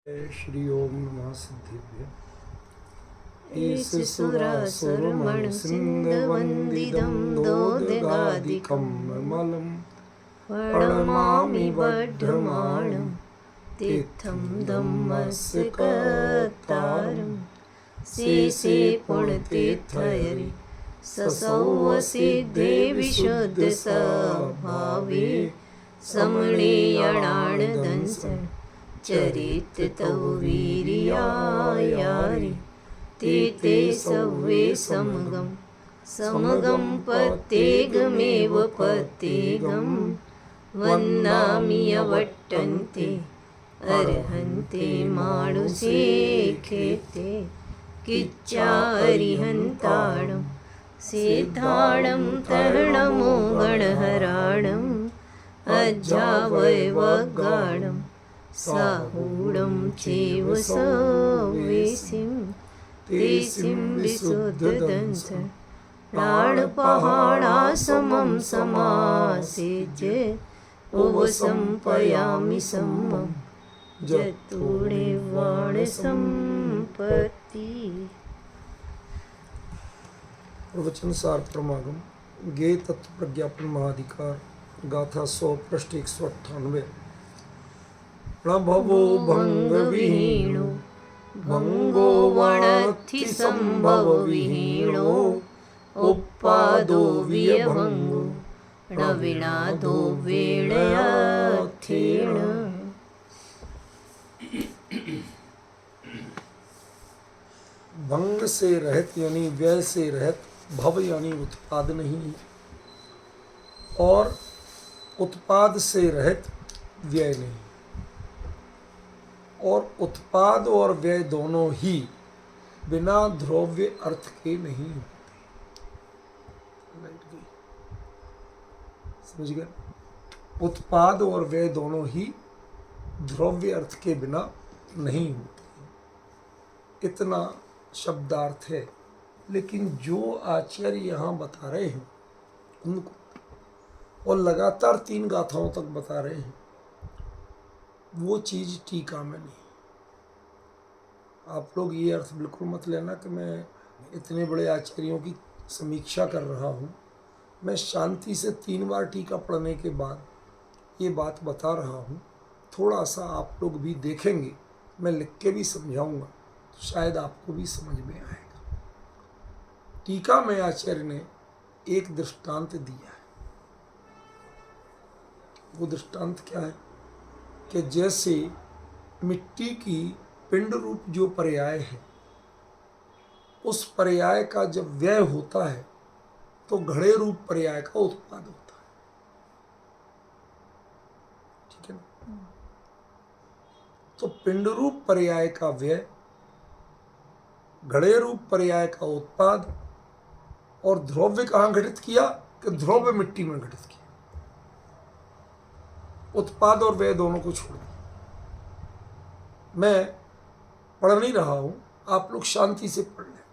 श्री ओम नमः सिद्धेभ्य ईश सुरासुरमण सिंह वंदिदं दोदगादिकं मलम प्रणमामि बद्धमानं तीर्थं धम्मस्कतारं शेषे पुण्यतीर्थहरि ससौ सिद्धे विशुद्ध स्वभावे समणीयणानदंस चरित तव वीर्यायारि ते सव्वे समगम पत्येगमेव पत्येगं वन्दामि अवट्टन्ते अर्हन्ते मानुषेखेते किच्चा अरिहन्ताणं सिद्धाणं तरणमो गणहराणम् अज्जावैवगाणं साहूढं चैव सवेसिं तेसिं विशुद्धदंस प्राणपहाणासमं समासेज्य उपसंपयामि सम्मं जतूणे वाणसंपत्ति। प्रवचन सार परमागम गे तत्व प्रज्ञापन महाधिकार गाथा 100 पृष्ठ 198। प्रभवो भंग विहीणो भंगो वणथि संभव विहीणो उपादो वियभंगो नविनादो वेणयाथेण। भंग से रहित यानी व्यय से रहित, भव यानी उत्पाद नहीं, और उत्पाद से रहित व्यय नहीं, और उत्पाद और व्यय दोनों ही बिना द्रव्य अर्थ के नहीं होते। समझ गए? उत्पाद और व्यय दोनों ही द्रव्य अर्थ के बिना नहीं होते। इतना शब्दार्थ है, लेकिन जो आचार्य यहाँ बता रहे हैं उनको, और लगातार 3 गाथाओं तक बता रहे हैं, वो चीज़ टीका में नहीं। आप लोग ये अर्थ बिल्कुल मत लेना कि मैं इतने बड़े आचार्यों की समीक्षा कर रहा हूँ। मैं शांति से 3 बार टीका पढ़ने के बाद ये बात बता रहा हूँ। थोड़ा सा आप लोग भी देखेंगे, मैं लिख के भी समझाऊंगा, तो शायद आपको भी समझ में आएगा। टीका में आचार्य ने एक दृष्टांत दिया है। वो दृष्टांत क्या है कि जैसे मिट्टी की पिंड रूप जो पर्याय है, उस पर्याय का जब व्यय होता है तो घड़े रूप पर्याय का उत्पाद होता है। ठीक है ना? तो पिंड रूप पर्याय का व्यय, घड़े रूप पर्याय का उत्पाद, और द्रव्य कहाँ घटित किया कि द्रव्य मिट्टी में घटित किया। उत्पाद और व्यय दोनों को छोड़ दिया। मैं पढ़ नहीं रहा हूं, आप लोग शांति से पढ़ लें।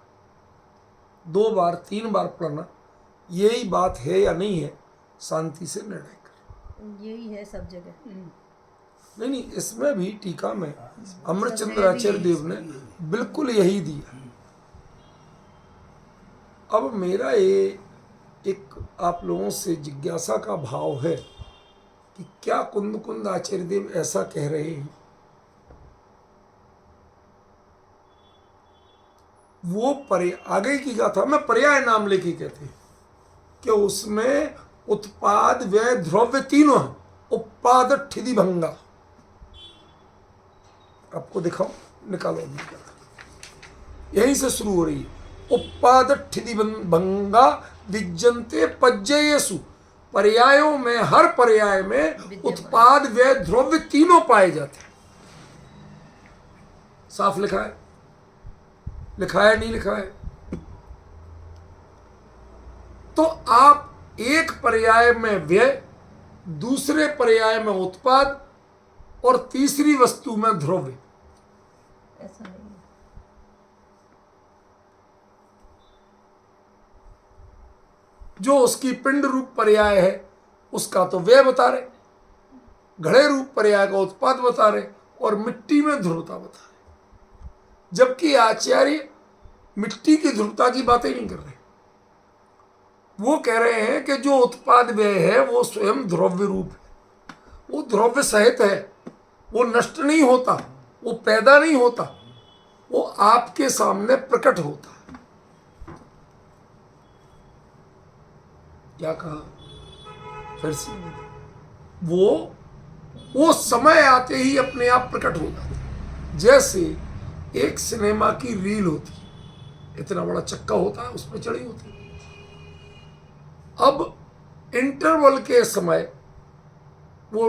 2 बार 3 बार पढ़ना, यही बात है या नहीं है, शांति से निर्णय कर। यही है सब जगह। नहीं, इसमें भी टीका में अमृतचंद्र आचार्य देव ने बिल्कुल यही दिया। अब मेरा ये एक आप लोगों से जिज्ञासा का भाव है कि क्या कुंद आचार्य देव ऐसा कह रहे हैं? वो आगे की गाथा में पर्याय नाम लेके कहते हैं कि उसमें उत्पाद व्यय द्रव्य तीनों है। उपाद ठिधि भंगा, आपको दिखाओ, निकालो। यहीं से शुरू हो रही है। उपाद ठिधि भंगा विज्जन्ते पज्जयेषु। पर्यायों में, हर पर्याय में उत्पाद व्यय द्रव्य तीनों पाए जाते हैं। साफ लिखा है? लिखा है नहीं लिखा है? तो आप एक पर्याय में व्यय, दूसरे पर्याय में उत्पाद, और तीसरी वस्तु में द्रव्य। ऐसा नहीं है। जो उसकी पिंड रूप पर्याय है उसका तो व्यय बता रहे, घड़े रूप पर्याय का उत्पाद बता रहे, और मिट्टी में ध्रुवता बता रहे, जबकि आचार्य मिट्टी की ध्रुवता की बातें नहीं कर रहे। वो कह रहे हैं कि जो उत्पाद व्यय है वो स्वयं द्रव्य रूप है, वो द्रव्य सहित है, वो नष्ट नहीं होता, वो पैदा नहीं होता, वो आपके सामने प्रकट होता है। क्या कहा फिर से? वो समय आते ही अपने आप प्रकट हो जाता है। जैसे एक सिनेमा की रील होती है, इतना बड़ा चक्का होता है, उसमें चढ़ी होती है। अब इंटरवल के समय वो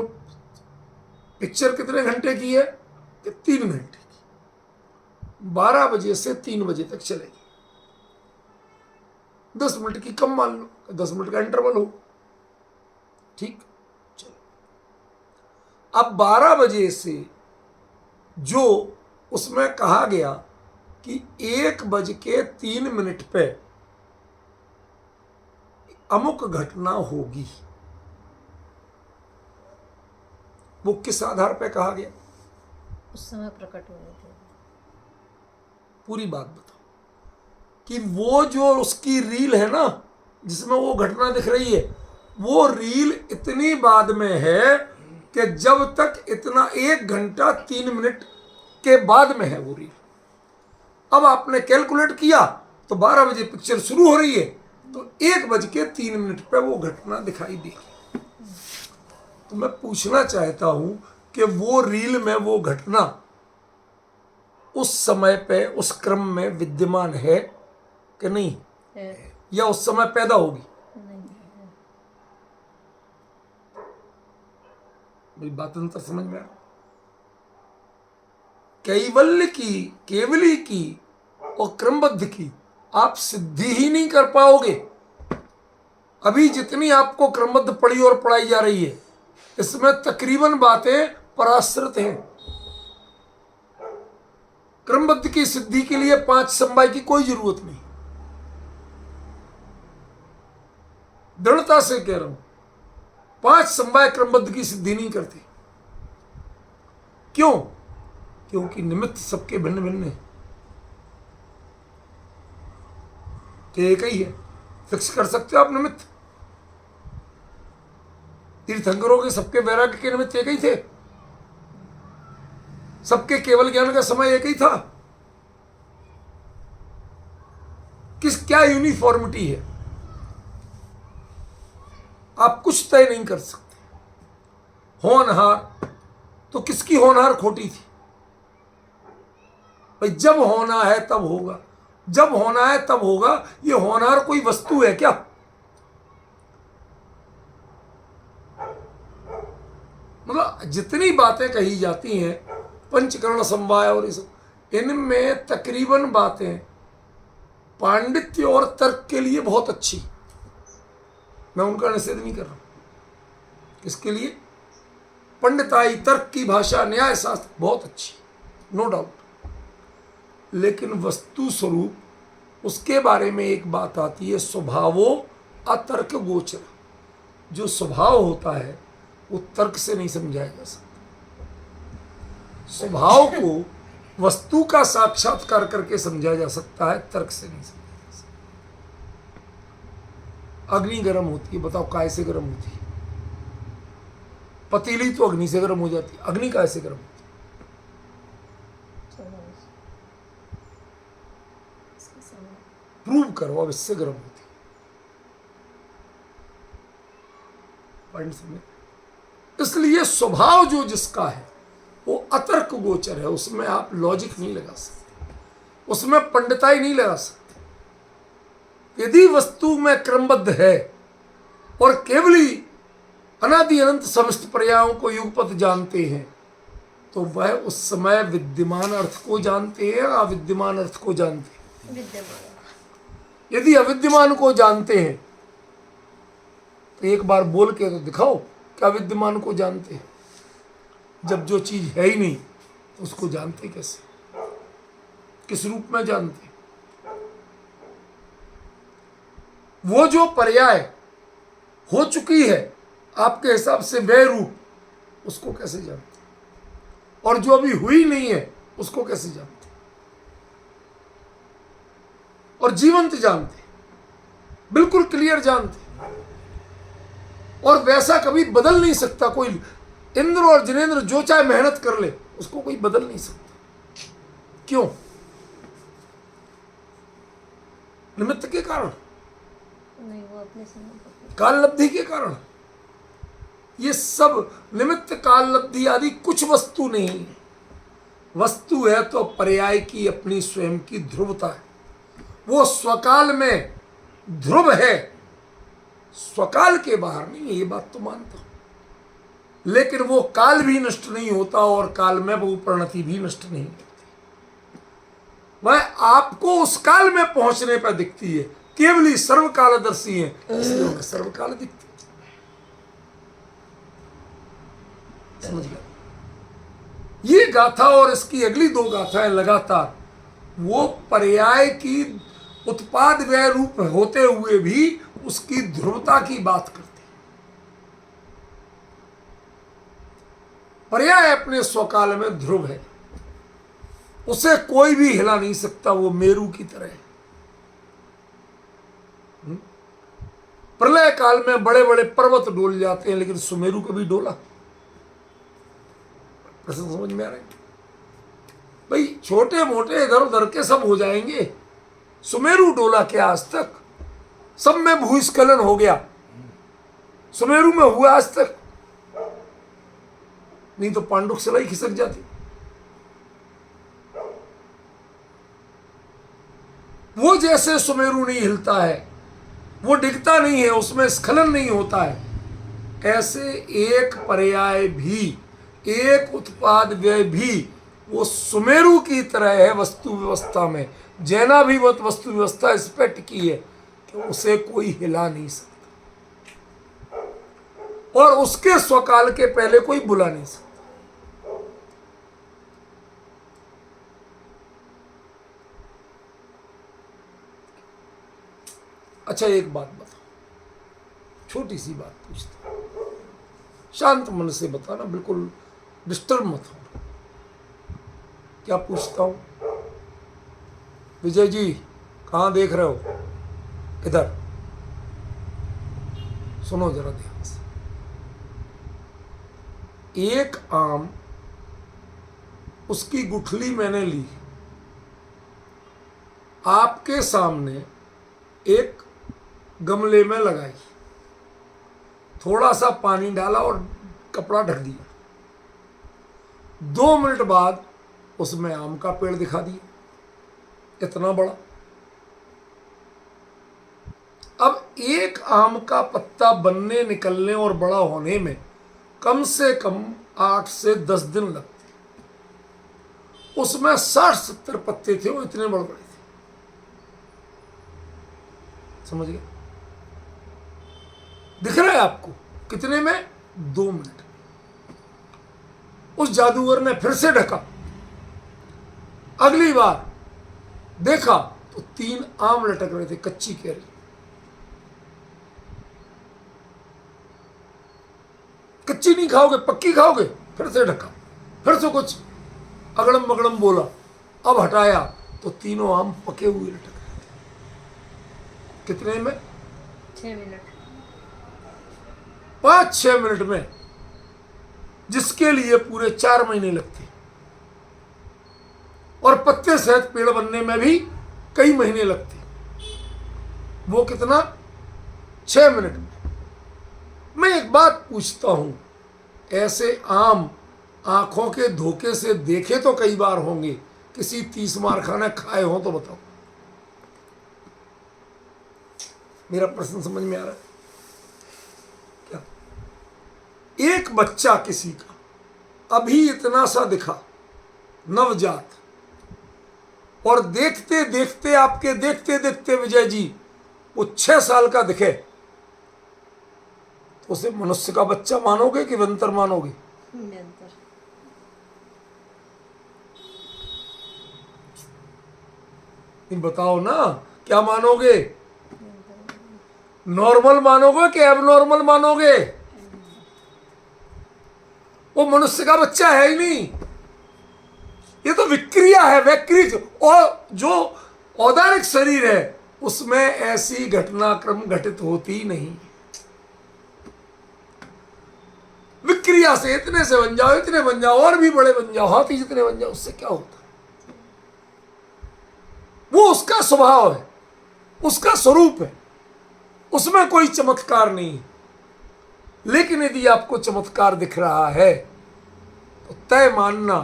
पिक्चर कितने घंटे की है? 3 घंटे की, 12 बजे से 3 बजे तक चलेगी। 10 मिनट की कम मान लो, 10 मिनट का इंटरवल हो, ठीक। चलो, अब 12 बजे से जो उसमें कहा गया कि 1:03 पे अमुक घटना होगी, वो किस आधार पे कहा गया? उस समय प्रकट हुए थे। पूरी बात बताओ कि वो जो उसकी रील है ना, जिसमें वो घटना दिख रही है, वो रील इतनी बाद में है कि जब तक इतना 1 घंटा 3 मिनट के बाद में है वो रील। अब आपने कैलकुलेट किया तो 12 बजे पिक्चर शुरू हो रही है, तो 1:03 पे वो घटना दिखाई देगी। तो मैं पूछना चाहता हूं कि वो रील में वो घटना उस समय पे उस क्रम में विद्यमान है कि नहीं है, या उस समय पैदा होगी? नहीं है। मेरी बात अंतर समझ में आ? कैवल्य की, केवली की और क्रमबद्ध की आप सिद्धि ही नहीं कर पाओगे। अभी जितनी आपको क्रमबद्ध पढ़ी और पढ़ाई जा रही है, इसमें तकरीबन बातें पराश्रित हैं। क्रमबद्ध की सिद्धि के लिए 5 समवाय की कोई जरूरत नहीं। दृढ़ता से कह रहा हूं, 5 समवाय क्रमबद्ध की सिद्धि नहीं करते। क्यों? क्योंकि निमित्त सबके भिन्न भिन्न है। तो एक ही है, फिक्स कर सकते हो आप निमित्त? तीर्थंकरों के सबके वैराग्य के निमित्त एक ही थे, सबके केवल ज्ञान का समय एक ही था। क्या यूनिफॉर्मिटी है? आप कुछ तय नहीं कर सकते। होनहार तो किसकी होनहार खोटी थी? भाई जब होना है तब होगा, जब होना है तब होगा। ये होनहार कोई वस्तु है क्या? मतलब जितनी बातें कही जाती हैं पंचकरण समवाय और इस, इनमें तकरीबन बातें पांडित्य और तर्क के लिए बहुत अच्छी, मैं उनका निषेध नहीं कर रहा हूं। किसके लिए? पंडिताई, तर्क की भाषा, न्याय शास्त्र बहुत अच्छी, नो डाउट। लेकिन वस्तु स्वरूप उसके बारे में एक बात आती है, स्वभावो अतर्क गोचर। जो स्वभाव होता है वो तर्क से नहीं समझाया जा सकता। स्वभाव को वस्तु का साक्षात्कार करके समझा जा सकता है, तर्क से नहीं समझा जा सकता। अग्नि गर्म होती है, बताओ काय से गर्म होती है? पतीली तो अग्नि से गर्म हो जाती है, अग्नि काय से गर्म होती है? प्रूव करो अब इससे गर्म होती है। पॉइंट समझे? इसलिए स्वभाव जो जिसका है वो अतर्क गोचर है, उसमें आप लॉजिक नहीं लगा सकते, उसमें पंडिताई नहीं लगा सकते। यदि वस्तु में क्रमबद्ध है और केवली अनादि अनंत समस्त पर्यायों को युगपत जानते हैं, तो वह उस समय विद्यमान अर्थ को जानते हैं, अविद्यमान अर्थ को जानते हैं। विद्यमान। यदि अविद्यमान को जानते हैं तो एक बार बोल के तो दिखाओ कि अविद्यमान को जानते हैं। जब जो चीज है ही नहीं तो उसको जानते कैसे? किस रूप में जानते? वो जो पर्याय हो चुकी है आपके हिसाब से वह रूप, उसको कैसे जानते? और जो अभी हुई नहीं है उसको कैसे जानते? और जीवंत जानते, बिल्कुल क्लियर जानते, और वैसा कभी बदल नहीं सकता कोई। इंद्र और जिनेंद्र जो चाहे मेहनत कर ले, उसको कोई बदल नहीं सकता। क्यों? निमित्त के कारण, नहीं, वो अपने समय पर काल लब्धि के कारण। ये सब निमित्त काल लब्धि आदि कुछ वस्तु नहीं है। वस्तु है तो पर्याय की अपनी स्वयं की ध्रुवता है। वो स्वकाल में ध्रुव है, स्वकाल के बाहर नहीं है, ये बात तो मानता हूं। लेकिन वो काल भी नष्ट नहीं होता और काल में वो प्रणति भी नष्ट नहीं होती। वह आपको उस काल में पहुंचने पर दिखती है। केवल ही सर्वकालदर्शी है, इसलिए उन्हें सर्वकाल दिखती है। समझ गया? ये गाथा और इसकी अगली दो गाथाएं लगातार वो पर्याय की उत्पाद व्यय रूप होते हुए भी उसकी ध्रुवता की बात करती है। पर्याय अपने स्वकाल में ध्रुव है, उसे कोई भी हिला नहीं सकता, वो मेरू की तरह है। प्रलय काल में बड़े बड़े पर्वत डोल जाते हैं, लेकिन सुमेरु कभी डोला? प्रश्न समझ में आ रहा है? भाई छोटे मोटे इधर उधर के सब हो जाएंगे, सुमेरु डोला क्या आज तक? सब में भूस्खलन हो गया, सुमेरु में हुआ आज तक? नहीं तो पांडुक सिलाई खिसक जाती। वो जैसे सुमेरु नहीं हिलता है, वो डिगता नहीं है, उसमें स्खलन नहीं होता है, ऐसे एक पर्याय भी, एक उत्पाद व्यय भी वो सुमेरु की तरह है वस्तु व्यवस्था में। जैनाभिमत वस्तु व्यवस्था इस पे टिकी है कि उसे कोई हिला नहीं सकता और उसके स्वकाल के पहले कोई बुला नहीं सकता। अच्छा एक बात बताओ, छोटी सी बात पूछता हूं, शांत मन से बताना, बिल्कुल डिस्टर्ब मत हो। क्या पूछता हूं? विजय जी कहां देख रहे हो? इधर सुनो जरा ध्यान से। एक आम, उसकी गुठली मैंने ली, आपके सामने एक गमले में लगाई, थोड़ा सा पानी डाला और कपड़ा ढक दिया। 2 मिनट बाद उसमें आम का पेड़ दिखा दिया, इतना बड़ा। अब एक आम का पत्ता बनने, निकलने और बड़ा होने में कम से कम 8 से 10 दिन लगते। उसमें 60-70 पत्ते थे, वो इतने बड़े बड़े थे। समझ गए? दिख रहा है आपको? कितने में? 2 मिनट। उस जादूगर ने फिर से ढका, अगली बार देखा तो 3 आम लटक रहे थे, कच्ची कैरी। कच्ची नहीं खाओगे, पक्की खाओगे? फिर से ढका, फिर से कुछ अगड़म बगड़म बोला, अब हटाया तो तीनों आम पके हुए लटक रहे थे। कितने में? 6 मिनट। 5-6 मिनट में, जिसके लिए पूरे 4 महीने लगते, और पत्ते सहित पेड़ बनने में भी कई महीने लगते। वो कितना? 6 मिनट में। मैं एक बात पूछता हूं, ऐसे आम आंखों के धोखे से देखे तो कई बार होंगे, किसी 30 मार खाने खाए हो तो बताओ। मेरा प्रश्न समझ में आ रहा है क्या? एक बच्चा किसी का अभी इतना सा दिखा, नवजात, और देखते देखते, आपके देखते देखते विजय जी वो 6 साल का दिखे, तो उसे मनुष्य का बच्चा मानोगे कि वंतर मानोगे? निरंतर। बताओ ना, क्या मानोगे? नॉर्मल मानोगे कि एबनॉर्मल मानोगे? वो मनुष्य का बच्चा है ही नहीं। ये तो विक्रिया है, वैक्रिक। और जो औदारिक शरीर है उसमें ऐसी घटनाक्रम घटित होती ही नहीं। विक्रिया से इतने से बन जाओ, इतने बन जाओ, और भी बड़े बन जाओ, हाथी जितने बन जाओ, उससे क्या होता है? वो उसका स्वभाव है, उसका स्वरूप है, उसमें कोई चमत्कार नहीं है। लेकिन यदि आपको चमत्कार दिख रहा है तो तय मानना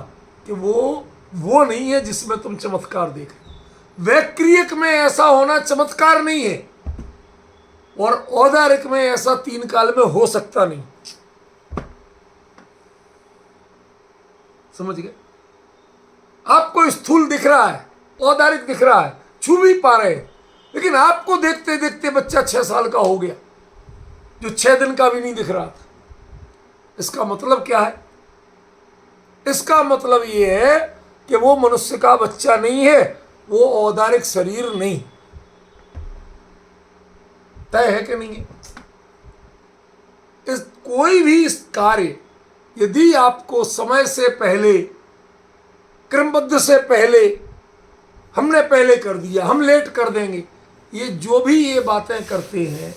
कि वो नहीं है जिसमें तुम चमत्कार देख रहे हो। वैक्रियक में ऐसा होना चमत्कार नहीं है, और औदारिक में ऐसा तीन काल में हो सकता नहीं। समझ गए? आपको स्थूल दिख रहा है, औदारिक दिख रहा है, छू भी पा रहे हैं, लेकिन आपको देखते देखते बच्चा 6 साल का हो गया जो 6 दिन का भी नहीं दिख रहा था। इसका मतलब क्या है? इसका मतलब यह है कि वो मनुष्य का बच्चा नहीं है, वो औदारिक शरीर नहीं। तय है कि नहीं है? कोई भी इस कार्य यदि आपको समय से पहले, क्रमबद्ध से पहले, हमने पहले कर दिया, हम लेट कर देंगे, ये जो भी ये बातें करते हैं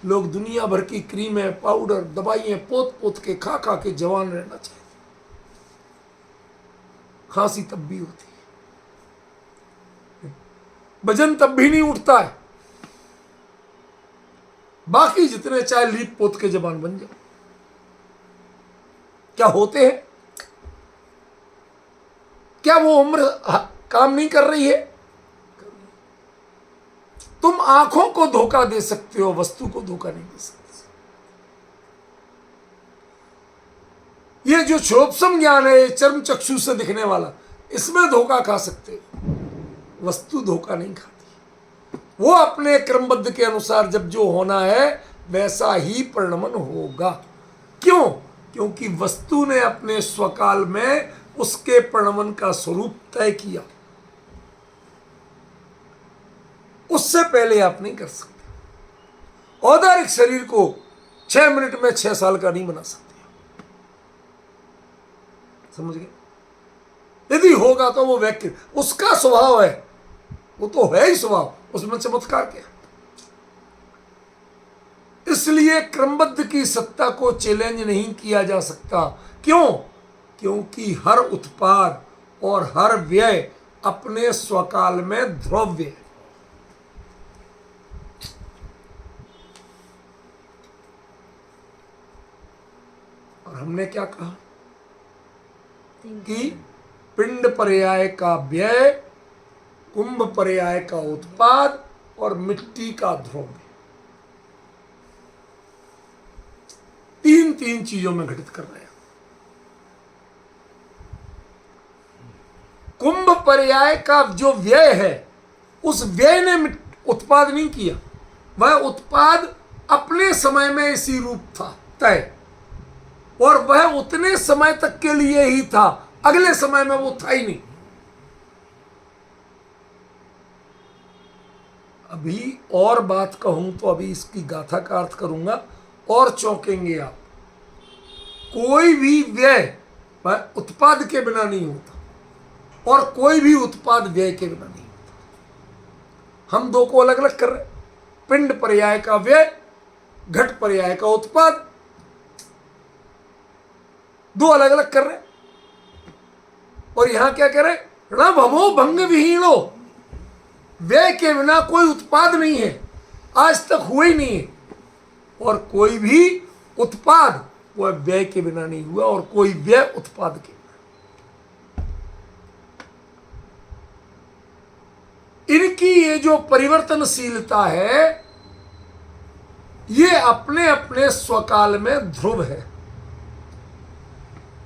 लोग, दुनिया भर की क्रीमें, पाउडर, दवाइयां पोत पोत के खा खा के जवान रहना चाहिए। खांसी तब भी होती है, वजन तब भी नहीं उठता है। बाकी जितने चाहे लीप पोत के जवान बन जाओ, क्या होते हैं? क्या वो उम्र काम नहीं कर रही है? तुम आंखों को धोखा दे सकते हो, वस्तु को धोखा नहीं दे सकते। ये जो क्षोभसम ज्ञान है, चर्म चक्षु से दिखने वाला, इसमें धोखा खा सकते हो, वस्तु धोखा नहीं खाती। वो अपने क्रमबद्ध के अनुसार जब जो होना है वैसा ही परिणमन होगा। क्यों? क्योंकि वस्तु ने अपने स्वकाल में उसके परिणमन का स्वरूप तय किया, उससे पहले आप नहीं कर सकते। औदारिक शरीर को 6 मिनट में 6 साल का नहीं बना सकते। समझ गए? यदि होगा तो वो व्यक्ति, उसका स्वभाव है, वो तो है ही स्वभाव, उसमें चमत्कार क्या? इसलिए क्रमबद्ध की सत्ता को चैलेंज नहीं किया जा सकता। क्यों? क्योंकि हर उत्पाद और हर व्यय अपने स्वकाल में ध्रुव्य है। और हमने क्या कहा कि पिंड पर्याय का व्यय, कुंभ पर्याय का उत्पाद और मिट्टी का ध्रुव्य, तीन चीजों में घटित कर रहे हैं। कुंभ पर्याय का जो व्यय है, उस व्यय ने उत्पाद नहीं किया, वह उत्पाद अपने समय में इसी रूप था तय, और वह उतने समय तक के लिए ही था, अगले समय में वो था ही नहीं। अभी और बात कहूं तो अभी इसकी गाथा का अर्थ करूंगा और चौंकेंगे आप। कोई भी व्यय उत्पाद के बिना नहीं होता, और कोई भी उत्पाद व्यय के बिना नहीं होता। हम दो को अलग अलग कर रहे, पिंड पर्याय का व्यय, घट पर्याय का उत्पाद, दो अलग अलग कर रहे। और यहां क्या कह रहे? न भवो भंग विहीणो, व्यय के बिना कोई उत्पाद नहीं है, आज तक हुआ ही नहीं है। और कोई भी उत्पाद वह व्यय के बिना नहीं हुआ, और कोई व्यय उत्पाद के बिना। इनकी ये जो परिवर्तनशीलता है, ये अपने अपने स्वकाल में ध्रुव है,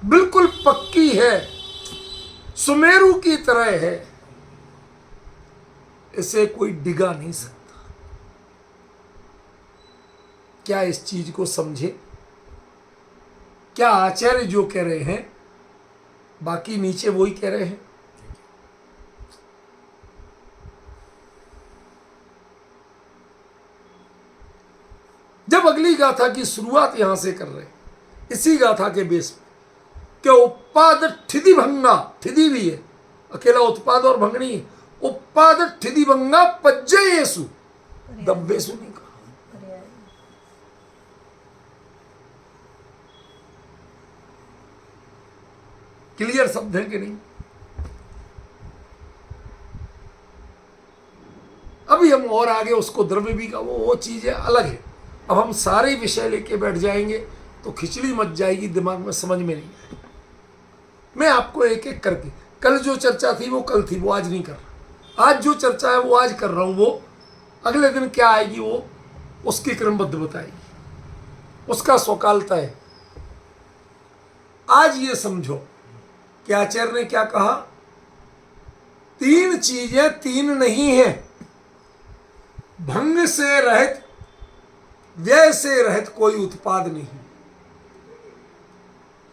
बिल्कुल पक्की है, सुमेरु की तरह है, इसे कोई डिगा नहीं सकता। क्या इस चीज को समझे? क्या आचार्य जो कह रहे हैं बाकी नीचे वही कह रहे हैं? जब अगली गाथा की शुरुआत यहां से कर रहे हैं, इसी गाथा के बेस में कि उत्पाद ठिधि भंगा, ठिधि भी है, अकेला उत्पाद और भंग नहीं है, उत्पाद ठिधि भंगा पज्जयेषु दब्बेषु नहीं कहा। पर्याय क्लियर शब्द है कि नहीं? अभी हम और आगे उसको द्रव्य भी का वो चीजें अलग है। अब हम सारे विषय लेके बैठ जाएंगे तो खिचड़ी मच जाएगी, दिमाग में समझ में नहीं आएगी। मैं आपको एक एक करके, कल जो चर्चा थी वो कल थी, वो आज नहीं कर रहा। आज जो चर्चा है वो आज कर रहा हूं, वो अगले दिन क्या आएगी वो उसकी क्रमबद्ध बताएगी, उसका स्वकालता है। आज ये समझो कि आचार्य ने क्या कहा, तीन चीजें तीन नहीं है, भंग से रहित व्यय से रहित कोई उत्पाद नहीं।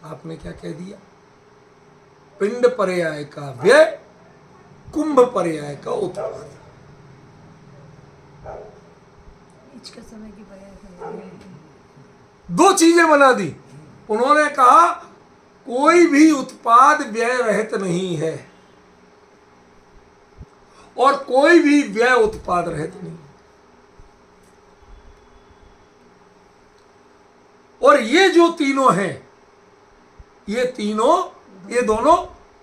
आपने क्या कह दिया, पिंड पर्याय का व्यय, कुंभ पर्याय का उत्पाद। बीच का समय की पर्याय दो चीजें बना दी। उन्होंने कहा कोई भी उत्पाद व्यय रहित नहीं है और कोई भी व्यय उत्पाद रहित नहीं। और ये जो तीनों हैं, ये तीनों, ये दोनों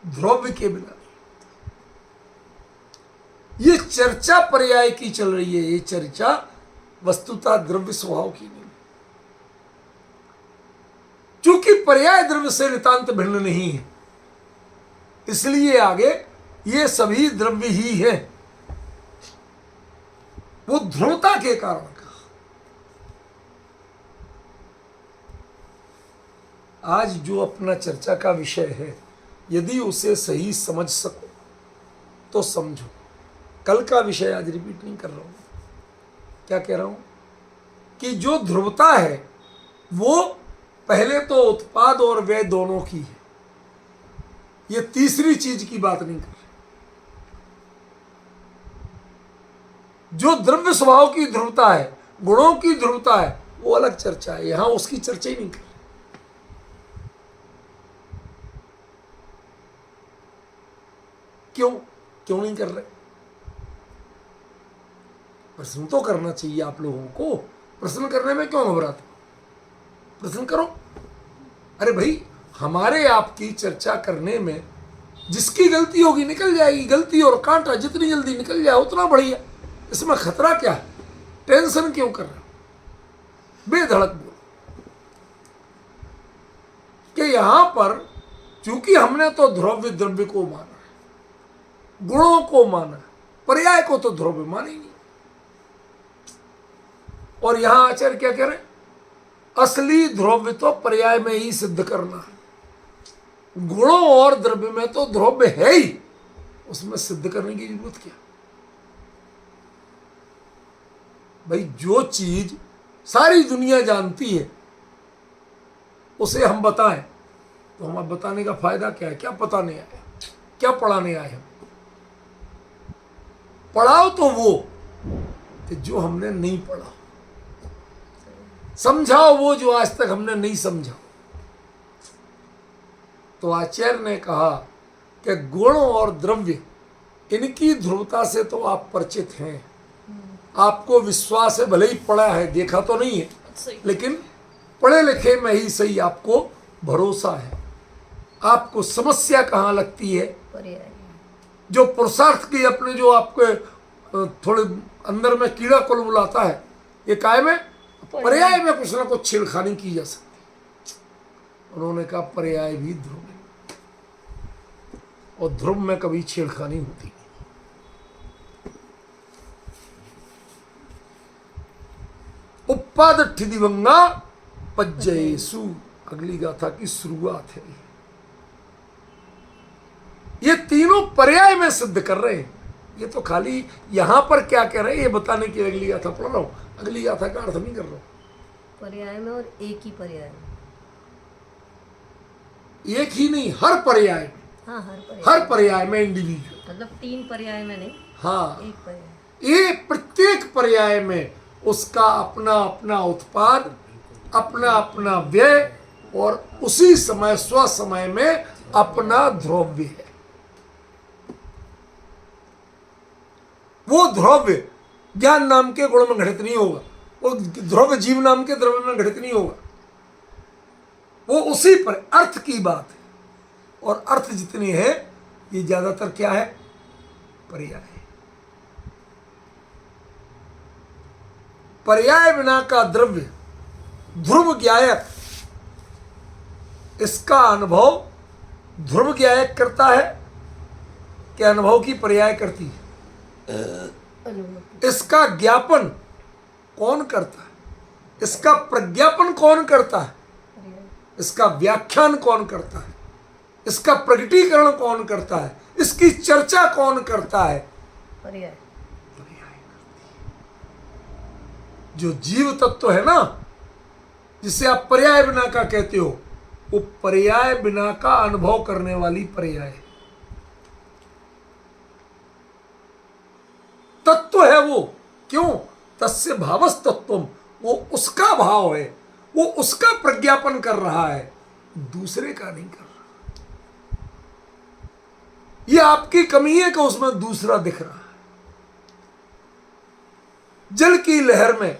द्रव्य के बिना नहीं। ये चर्चा पर्याय की चल रही है, ये चर्चा वस्तुतः द्रव्य स्वभाव की नहीं। चूंकि पर्याय द्रव्य से नितांत भिन्न नहीं है, इसलिए आगे ये सभी द्रव्य ही है। वो ध्रुवता के कारण का। आज जो अपना चर्चा का विषय है, यदि उसे सही समझ सको तो समझो। कल का विषय आज रिपीट नहीं कर रहा हूं। क्या कह रहा हूं कि जो ध्रुवता है वो पहले तो उत्पाद और व्यय दोनों की है, ये तीसरी चीज की बात नहीं कर रहे। जो द्रव्य स्वभाव की ध्रुवता है, गुणों की ध्रुवता है, वो अलग चर्चा है, यहां उसकी चर्चा ही नहीं कर रहे। क्यों क्यों नहीं कर रहे? प्रश्न तो करना चाहिए आप लोगों को। प्रश्न करने में क्यों घबराते? प्रश्न करो। अरे भाई, हमारे आपकी चर्चा करने में जिसकी गलती होगी निकल जाएगी। गलती और कांटा जितनी जल्दी निकल जाए उतना बढ़िया। इसमें खतरा क्या है? टेंशन क्यों कर रहे हो? बेधड़क बोलो कि यहां पर चूंकि हमने तो द्रव्य द्रव्य को माना है, गुणों को माना है, पर्याय को तो द्रव्य माने नहीं। और यहां आचार्य क्या कह रहे हैं? असली द्रव्य तो पर्याय में ही सिद्ध करना है। गुणों और द्रव्य में तो द्रव्य है ही, उसमें सिद्ध करने की जरूरत क्या? भाई, जो चीज सारी दुनिया जानती है उसे हम बताएं तो हमें बताने का फायदा क्या है? क्या बताने आए, क्या पढ़ाने आए हम? पढ़ाओ तो वो कि जो हमने नहीं पढ़ा, समझाओ वो जो आज तक हमने नहीं समझा। तो आचार्य ने कहा कि गुण और द्रव्य, इनकी ध्रुवता से तो आप परिचित हैं, आपको विश्वास है, भले ही पढ़ा है, देखा तो नहीं है, लेकिन पढ़े लिखे में ही सही आपको भरोसा है। आपको समस्या कहाँ लगती है? पर्याय जो पुरुषार्थ की अपने जो आपके थोड़े अंदर में कीड़ा कुल बुलाता है, ये काय में पर्याय में कुछ ना कुछ छेड़खानी की जा सकती। उन्होंने कहा पर्याय भी ध्रुव है और ध्रुव में कभी छेड़खानी होती नहीं। उत्पाद ठिदिभंगा पज्जयेषु, अगली गाथा की शुरुआत है। ये तीनों पर्याय में सिद्ध कर रहे हैं। ये तो खाली यहां पर क्या कह रहे हैं ये बताने की अगली गाथा पढ़ रहा हूं, अगली गाथा का अर्थ नहीं कर रहा हूं। पर्याय में और एक ही पर्याय में, एक ही नहीं, हर पर्याय में। हाँ हर पर्याय में इंडिविजुअल, मतलब तीन पर्याय में नहीं, हाँ, एक पर्याय। ये प्रत्येक पर्याय में उसका अपना अपना उत्पाद, अपना अपना व्यय और उसी समय स्व समय में अपना द्रव्य है। वो द्रव्य ज्ञान नाम के गुण में घटित नहीं होगा, वो द्रव्य जीव नाम के द्रव्य में घटित नहीं होगा। वो उसी पर अर्थ की बात है, और अर्थ जितने हैं ये ज्यादातर क्या है? पर्याय है। पर्याय बिना का द्रव्य ध्रुव ज्ञायक, इसका अनुभव ध्रुव ज्ञायक करता है कि अनुभव की पर्याय करती है? इसका ज्ञापन कौन करता है? इसका प्रज्ञापन कौन करता है? इसका व्याख्यान कौन करता है? इसका प्रकटीकरण कौन करता है? इसकी चर्चा कौन करता है? पर्याय। जो जीव तत्व है ना, जिसे आप पर्याय बिना का कहते हो, वो पर्याय बिना का अनुभव करने वाली पर्याय है। तत्व है वो। क्यों? तस्य भावस तत्वम, वो उसका भाव है, वो उसका प्रज्ञापन कर रहा है, दूसरे का नहीं कर रहा। ये आपकी कमी है कि उसमें दूसरा दिख रहा है। जल की लहर में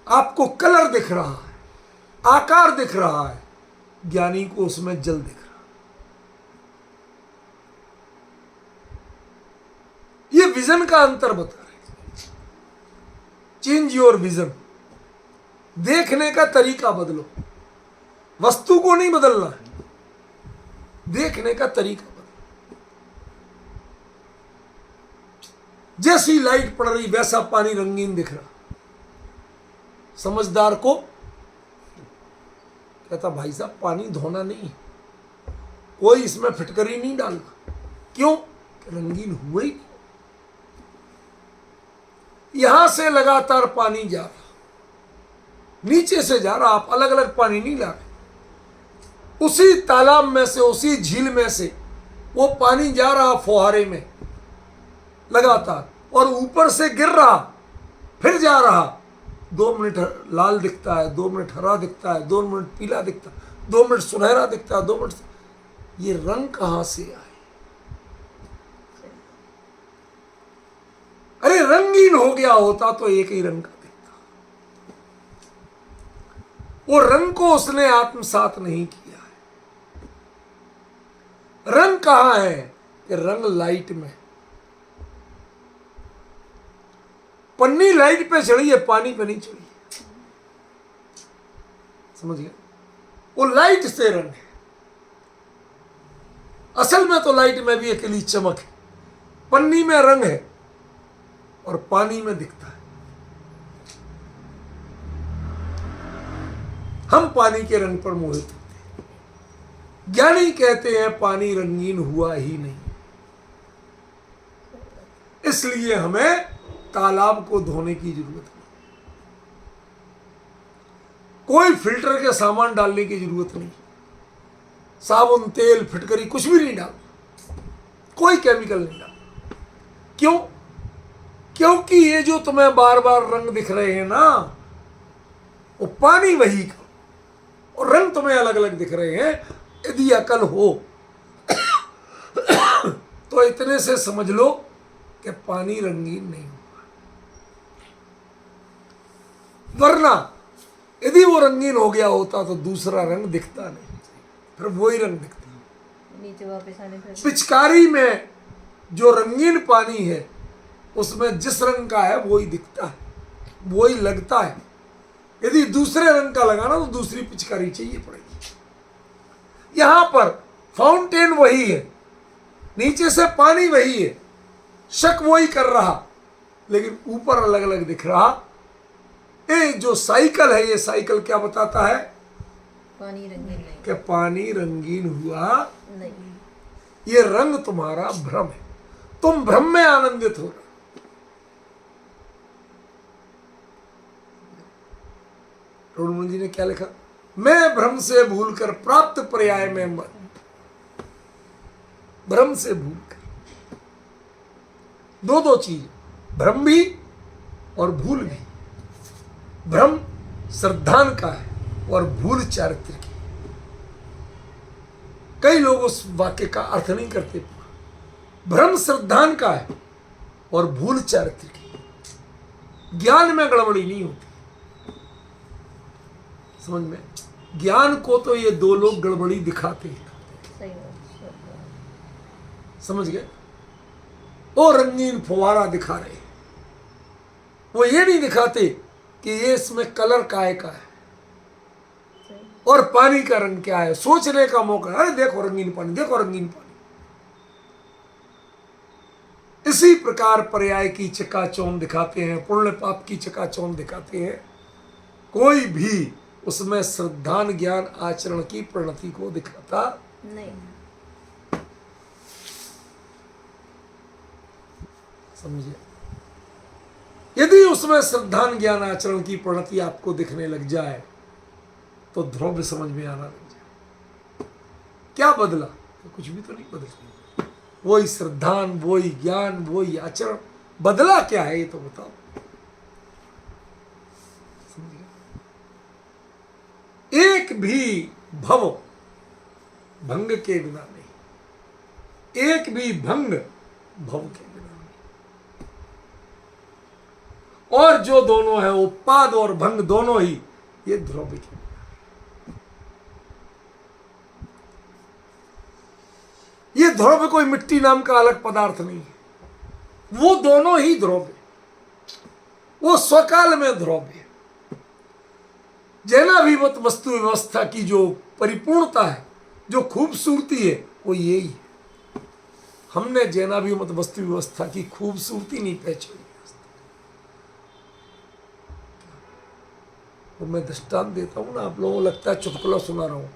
आपको कलर दिख रहा है, आकार दिख रहा है, ज्ञानी को उसमें जल दिख रहा है। ये विजन का अंतर बता रहे। चेंज योर विजन, देखने का तरीका बदलो। वस्तु को नहीं बदलना है, देखने का तरीका बदलो। जैसी लाइट पड़ रही वैसा पानी रंगीन दिख रहा। समझदार को कहता, भाई साहब पानी धोना नहीं है, कोई इसमें फिटकरी नहीं डालना। क्यों? रंगीन हुआ ही। यहां से लगातार पानी जा रहा, नीचे से जा रहा, आप अलग अलग पानी नहीं ला रहे। उसी तालाब में से, उसी झील में से वो पानी जा रहा फुहारे में लगातार, और ऊपर से गिर रहा, फिर जा रहा। 2 मिनट लाल दिखता है, 2 मिनट हरा दिखता है, 2 मिनट पीला दिखता है, 2 मिनट सुनहरा दिखता है, 2 मिनट। ये रंग कहां से आए? अरे रंगीन हो गया होता तो एक ही रंग का दिखता। वो रंग को उसने आत्मसात नहीं किया है। रंग कहां है? कि रंग लाइट में। पन्नी लाइट पे चढ़ी है, पानी पे नहीं चढ़ी। समझ गए? वो लाइट से रंग है। असल में तो लाइट में भी अकेली चमक है, पन्नी में रंग है और पानी में दिखता है। हम पानी के रंग पर मोहित होते हैं। ज्ञानी कहते हैं पानी रंगीन हुआ ही नहीं, इसलिए हमें तालाब को धोने की जरूरत नहीं, कोई फिल्टर के सामान डालने की जरूरत नहीं, साबुन तेल फिटकरी कुछ भी नहीं डाल, कोई केमिकल नहीं डाल। क्यों? क्योंकि ये जो तुम्हें बार बार रंग दिख रहे हैं ना, वो पानी वही का, और रंग तुम्हें अलग अलग दिख रहे हैं। यदि अकल हो तो इतने से समझ लो कि पानी रंगीन नहीं हुआ। वरना यदि वो रंगीन हो गया होता तो दूसरा रंग दिखता नहीं, फिर वही रंग दिखता। नीचे वापस आने से पिचकारी में जो रंगीन पानी है उसमें जिस रंग का है वही दिखता है, वही लगता है। यदि दूसरे रंग का लगाना तो दूसरी पिचकारी चाहिए पड़ेगी। यहां पर फाउंटेन वही है, नीचे से पानी वही है, शक वही कर रहा, लेकिन ऊपर अलग अलग दिख रहा। ये जो साइकिल है, ये साइकिल क्या बताता है? पानी रंगीन नहीं। कि पानी रंगीन हुआ नहीं। ये रंग तुम्हारा भ्रम है, तुम भ्रम में आनंदित हो रहे। रोडमन जी ने क्या लिखा? मैं भ्रम से भूलकर प्राप्त पर्याय में मन, भ्रम से भूलकर। दो चीज, भ्रम भी और भूल भी। भ्रम श्रद्धान का है और भूल चारित्र की। कई लोग उस वाक्य का अर्थ नहीं करते। भ्रम श्रद्धान का है और भूल चारित्र की। ज्ञान में गड़बड़ी नहीं होती, समझ में। ज्ञान को तो ये दो लोग गड़बड़ी दिखाते हैं, सही बात। समझ गए। वो रंगीन फुवारा दिखा रहे हैं, वो ये नहीं दिखाते कि ये इसमें कलर काय का है और पानी का रंग क्या है। सोचने का मौका, अरे देखो रंगीन पानी, देखो रंगीन पानी। इसी प्रकार पर्याय की चकाचौंध दिखाते हैं, पुण्य पाप की चकाचौंध दिखाते हैं। कोई भी उसमें श्रद्धान ज्ञान आचरण की प्रणति को दिखाता नहीं। समझे। यदि उसमें श्रद्धान ज्ञान आचरण की प्रणति आपको दिखने लग जाए तो ध्रुव समझ में आना लग जाए। क्या बदला? कुछ भी तो नहीं बदला। वही श्रद्धान, वही ज्ञान, वही आचरण। बदला क्या है ये तो बताओ। एक भी भव भंग के बिना नहीं, एक भी भंग भव के बिना नहीं। और जो दोनों है, उपाद और भंग दोनों ही ये ध्रुव के बिना। ये ध्रुव कोई मिट्टी नाम का अलग पदार्थ नहीं है, वो दोनों ही ध्रुव है। वो स्वकाल में ध्रुव है। जैनाभिमत वस्तु व्यवस्था की जो परिपूर्णता है, जो खूबसूरती है, वो यही है। हमने जैनाभिमत वस्तु व्यवस्था की खूबसूरती नहीं पहचानी। तो मैं दृष्टांत देता हूँ ना, आप लोगों को लगता है चुटकुला सुना रहा हूँ,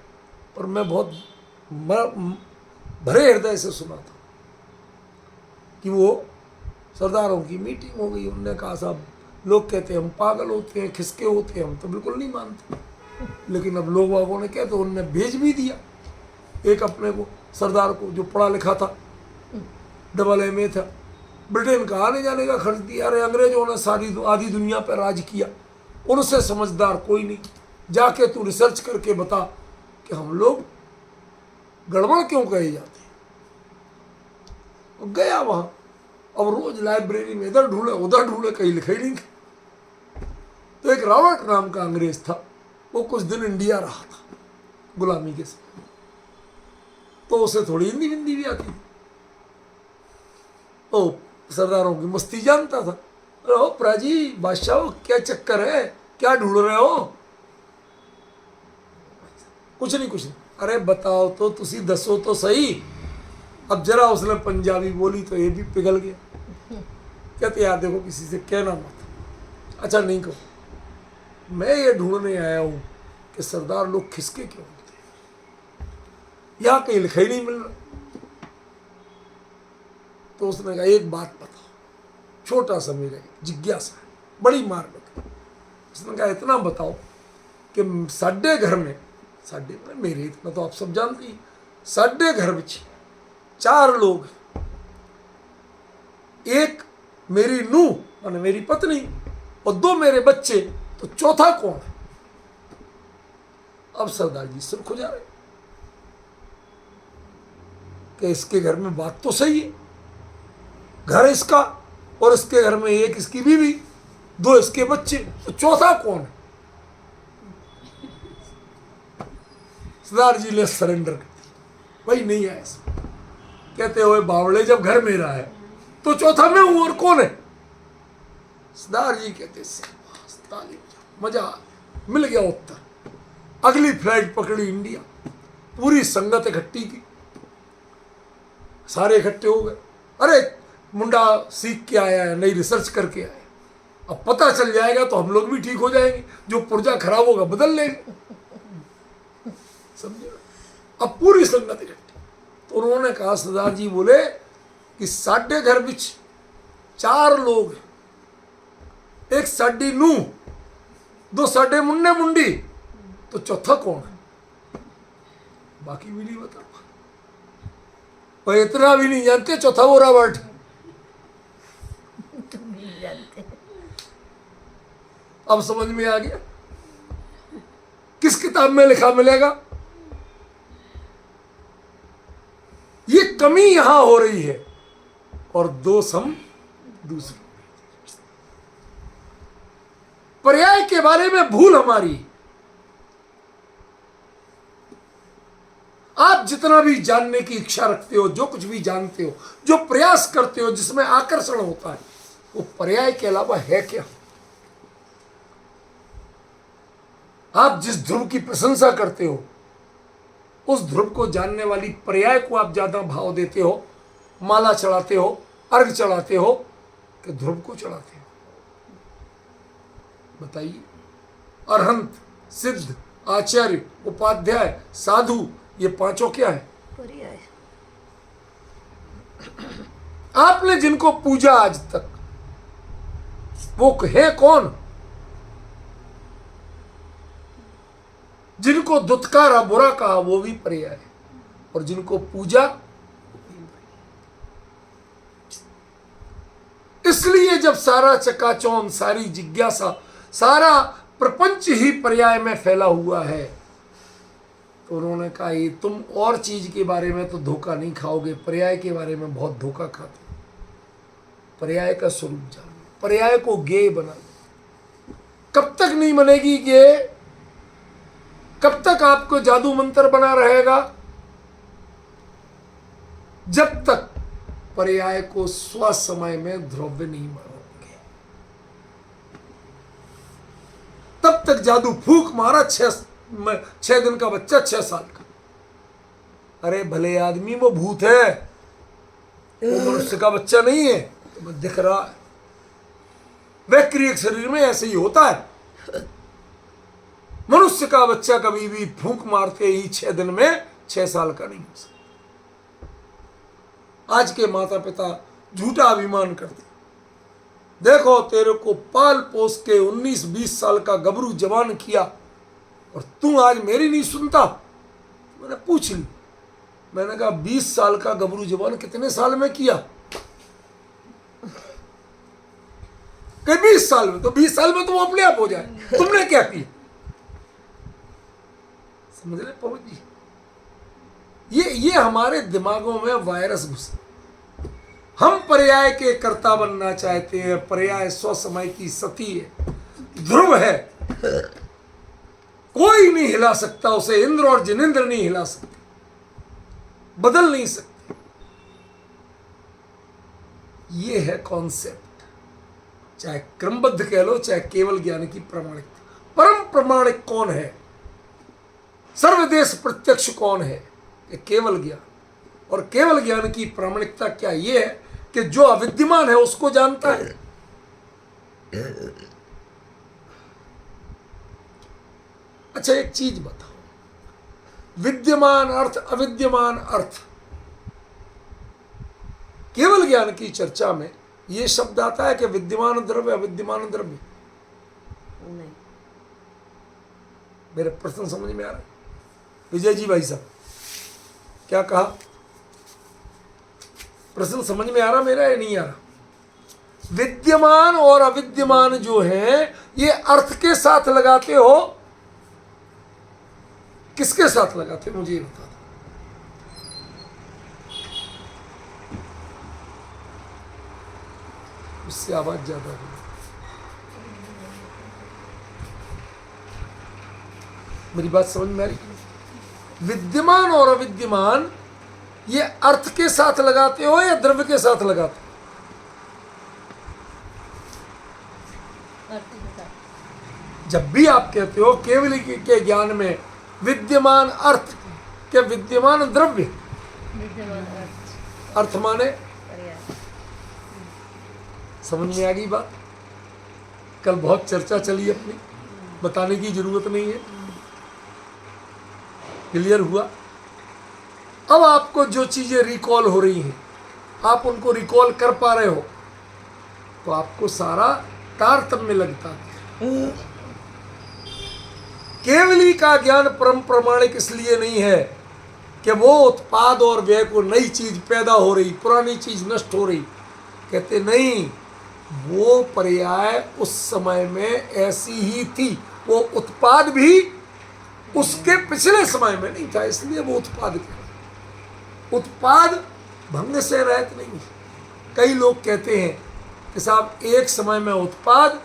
पर मैं बहुत भरे हृदय से सुना था कि वो सरदारों की मीटिंग हो गई। उन्होंने कहा साहब, लोग कहते हैं हम पागल होते हैं, खिसके होते हैं, हम तो बिल्कुल नहीं मानते, लेकिन अब लोग वागों ने कहते, उन्होंने भेज भी दिया एक अपने को, सरदार को, जो पढ़ा लिखा था, AA था, ब्रिटेन का आने जाने का खर्च दिया। अरे अंग्रेजों ने सारी आधी दुनिया पर राज किया, उनसे समझदार कोई नहीं। जाके तू रिसर्च करके बता कि हम लोग गड़बड़ क्यों कहे जाते हैं। गया वहां, अब रोज लाइब्रेरी में इधर ढूंढे उधर ढूंढे, कहीं लिखा ही नहीं। तो एक रॉबर्ट नाम का अंग्रेज था, वो कुछ दिन इंडिया रहा था गुलामी के समय, तो उसे थोड़ी हिंदी हिंदी भी आती थी। ओ सरदारों की मस्ती जानता था। अरे ओ प्राजी बादशाह, क्या चक्कर है, क्या ढूंढ रहे हो? कुछ नहीं कुछ नहीं। अरे बताओ तो, तुसी दसो तो सही। अब जरा उसने पंजाबी बोली तो ये भी पिघल गया। कहते यार देखो, किसी से कहना मत। अच्छा नहीं कहो, मैं ये ढूंढने आया हूं कि सरदार लोग खिसके क्यों होते हैं, यहां कहीं लिखा ही नहीं मिल रहा। तो उसने कहा एक बात बताओ, छोटा सा मेरा जिज्ञासा है, बड़ी मार बताओ। उसने कहा इतना बताओ कि साढ़े घर में, साढ़े मेरे इतना तो आप सब जानते ही, साढ़े घर में 4 लोग, एक मेरी नूह माने मेरी पत्नी और 2 मेरे बच्चे, तो चौथा कौन है? अब सरदार जी सिर खुजा रहे कि इसके घर में बात तो सही है, घर इसका और इसके घर में एक इसकी बीवी, 2 इसके बच्चे, तो चौथा कौन है? सरदार जी ने सरेंडर कर दिया, भाई नहीं है ऐसा। कहते हुए बावड़े, जब घर मेरा है तो चौथा मैं हूं, और कौन है? सरदार जी कहते ताली मजा, मिल गया उत्तर। अगली फ्लाइट पकड़ी इंडिया, पूरी संगत इकट्ठी की, सारे इकट्ठे हो गए। अरे मुंडा सीख के आया है, नई रिसर्च करके आया है, अब पता चल जाएगा तो हम लोग भी ठीक हो जाएंगे, जो पुर्जा खराब होगा बदल लेंगे। समझे? अब पूरी संगत इकट्ठी। तो उन्होंने कहा, सरदार जी बोले कि साढ़े घर बिच 4 लोग, एक साड़ी नूह, 2 साढ़े मुन्ने मुंडी, तो चौथा कौन है? बाकी भी नहीं बता, और इतना भी नहीं जानते चौथा वो रॉबर्ट। तुम नहीं जानते। अब समझ में आ गया किस किताब में लिखा मिलेगा? कमी यहां हो रही है और दोष हम दूसरे। पर्याय के बारे में भूल हमारी। आप जितना भी जानने की इच्छा रखते हो, जो कुछ भी जानते हो, जो प्रयास करते हो, जिसमें आकर्षण होता है, वो पर्याय के अलावा है क्या? आप जिस ध्रुव की प्रशंसा करते हो, उस ध्रुव को जानने वाली पर्याय को आप ज्यादा भाव देते हो, माला चढ़ाते हो, अर्घ चढ़ाते हो कि ध्रुव को चढ़ाते हो? बताइए। अरहंत, सिद्ध, आचार्य, उपाध्याय, साधु, ये पांचों क्या है? पर्याय। आपने जिनको पूजा आज तक, वो है कौन? जिनको दुत्कारा, बुरा कहा, वो भी पर्याय है, और जिनको पूजा। इसलिए जब सारा चकाचौंध, सारी जिज्ञासा, सारा प्रपंच ही पर्याय में फैला हुआ है, तो उन्होंने कहा ये तुम और चीज के बारे में तो धोखा नहीं खाओगे, पर्याय के बारे में बहुत धोखा खाते। पर्याय का स्वरूप जानो, पर्याय को ज्ञेय बना लो। कब तक नहीं बनेगी ज्ञेय? कब तक आपको जादू मंत्र बना रहेगा? जब तक पर्याय को स्व समय में द्रव्य नहीं मानोगे, तब तक जादू फूंक मारा, 6 दिन का बच्चा 6 साल का। अरे भले आदमी वो भूत है, वो मनुष्य का बच्चा नहीं है, तो दिख रहा है। वह क्रिया शरीर में ऐसे ही होता है। मनुष्य का बच्चा कभी भी फूंक मारते ही 6 दिन में 6 साल का नहीं हो सकता। आज के माता पिता झूठा अभिमान करते, देखो तेरे को पाल पोस के 19-20 साल का गबरू जवान किया और तू आज मेरी नहीं सुनता। मैंने पूछ ली, मैंने कहा 20 साल का गबरू जवान कितने साल में किया? कि 20 साल में। तो 20 साल में तो वो अपने आप हो जाए, तुमने क्या किया? समझ रहे पवन जी? ये हमारे दिमागों में वायरस घुसा। हम पर्याय के कर्ता बनना चाहते हैं। पर्याय स्व समय की सती है, ध्रुव है, कोई नहीं हिला सकता उसे। इंद्र और जिनेंद्र नहीं हिला सकते, बदल नहीं सकते। ये है कॉन्सेप्ट, चाहे क्रमबद्ध कह लो, चाहे केवल ज्ञान की प्रामाणिकता। परम प्रमाणिक कौन है? सर्वदेश प्रत्यक्ष कौन है? कि केवल ज्ञान। और केवल ज्ञान की प्रामाणिकता क्या? ये है कि जो अविद्यमान है उसको जानता है। अच्छा एक चीज बताओ, विद्यमान अर्थ, अविद्यमान अर्थ, केवल ज्ञान की चर्चा में यह शब्द आता है कि विद्यमान द्रव्य, अविद्यमान द्रव्य? नहीं। मेरे प्रश्न समझ में आ रहा है? विजय जी भाई साहब क्या कहा? प्रश्न समझ में आ रहा मेरा या नहीं आ रहा? विद्यमान और अविद्यमान जो है, ये अर्थ के साथ लगाते हो, किसके साथ लगाते हो? मुझे ये बता दो। उससे आवाज ज्यादा हो। मेरी बात समझ में आ रही? विद्यमान और अविद्यमान ये अर्थ के साथ लगाते हो या द्रव्य के साथ लगाते हो? जब भी आप कहते हो केवल के ज्ञान में विद्यमान अर्थ के विद्यमान द्रव्य, विद्यमान अर्थ माने पर्याय। समझ में आ गई बात? कल बहुत चर्चा चली अपनी, बताने की जरूरत नहीं है, क्लियर हुआ? अब आपको जो चीजें रिकॉल हो रही हैं, आप उनको रिकॉल कर पा रहे हो, तो आपको सारा तारतम्य लगता है। केवली का ज्ञान परम प्रमाणिक इसलिए नहीं है कि वो उत्पाद और व्यय को, नई चीज पैदा हो रही, पुरानी चीज नष्ट हो रही। कहते नहीं, वो पर्याय उस समय में ऐसी ही थी। वो उत्पाद भी उसके पिछले समय में नहीं था, इसलिए वो उत्पाद। उत्पाद भंग से रहित नहीं। कई लोग कहते हैं कि साहब एक समय में उत्पाद,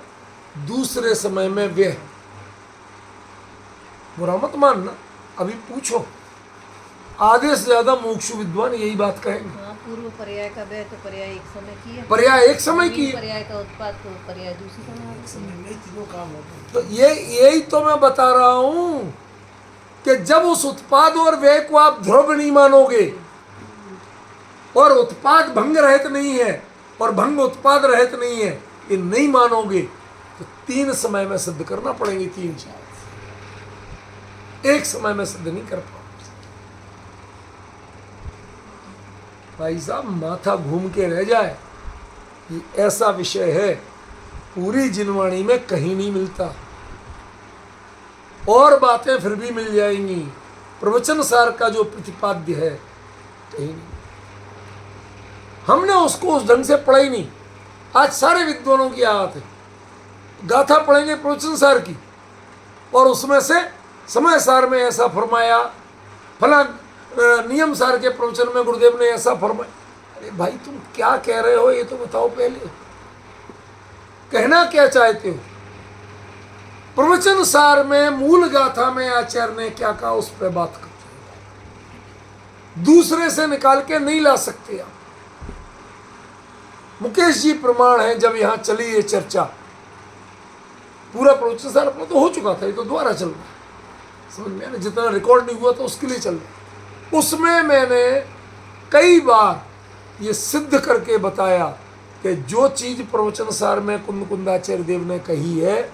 दूसरे समय में व्यय। बुरा मत मानना, अभी पूछो, आधे से ज्यादा मुमुक्षु विद्वान यही बात कहेंगे। हाँ, पूर्व पर्याय का व्यय तो पर्याय एक समय की है, पर्याय एक समय की है, पर्याय का उत्पाद तो पर्याय दूसरे समय है। तीनों काम होते हैं। तो यही तो मैं बता रहा हूं कि जब उस उत्पाद और व्यय को आप ध्रुव नहीं मानोगे और उत्पाद भंग रहित नहीं है और भंग उत्पाद रहित नहीं है, ये नहीं मानोगे तो तीन समय में सिद्ध करना पड़ेंगे। तीन चार एक समय में सिद्ध नहीं कर पाओगे। भाई साहब माथा घूम के रह जाए, ये ऐसा विषय है पूरी जिनवाणी में कहीं नहीं मिलता। और बातें फिर भी मिल जाएंगी, प्रवचन सार का जो प्रतिपाद्य है कहीं नहीं। हमने उसको उस ढंग से पढ़ा ही नहीं। आज सारे विद्वानों की आदत है, गाथा पढ़ेंगे प्रवचन सार की और उसमें से समय सार में ऐसा फरमाया, फला नियम सार के प्रवचन में गुरुदेव ने ऐसा फरमाया। अरे भाई तुम क्या कह रहे हो ये तो बताओ, पहले कहना क्या चाहते हो। प्रवचन सार में मूल गाथा में आचार्य ने क्या कहा उस पर बात करते हैं, दूसरे से निकाल के नहीं ला सकते आप। मुकेश जी प्रमाण है, जब यहां चली ये चर्चा, पूरा प्रवचन सार अपना तो हो चुका था, ये तो दोबारा चल रहा है, समझ में, जितना रिकॉर्ड नहीं हुआ तो उसके लिए चल रहा। उसमें मैंने कई बार ये सिद्ध करके बताया कि जो चीज प्रवचन सार में कुंद कुंदाचार्य देव ने कही है,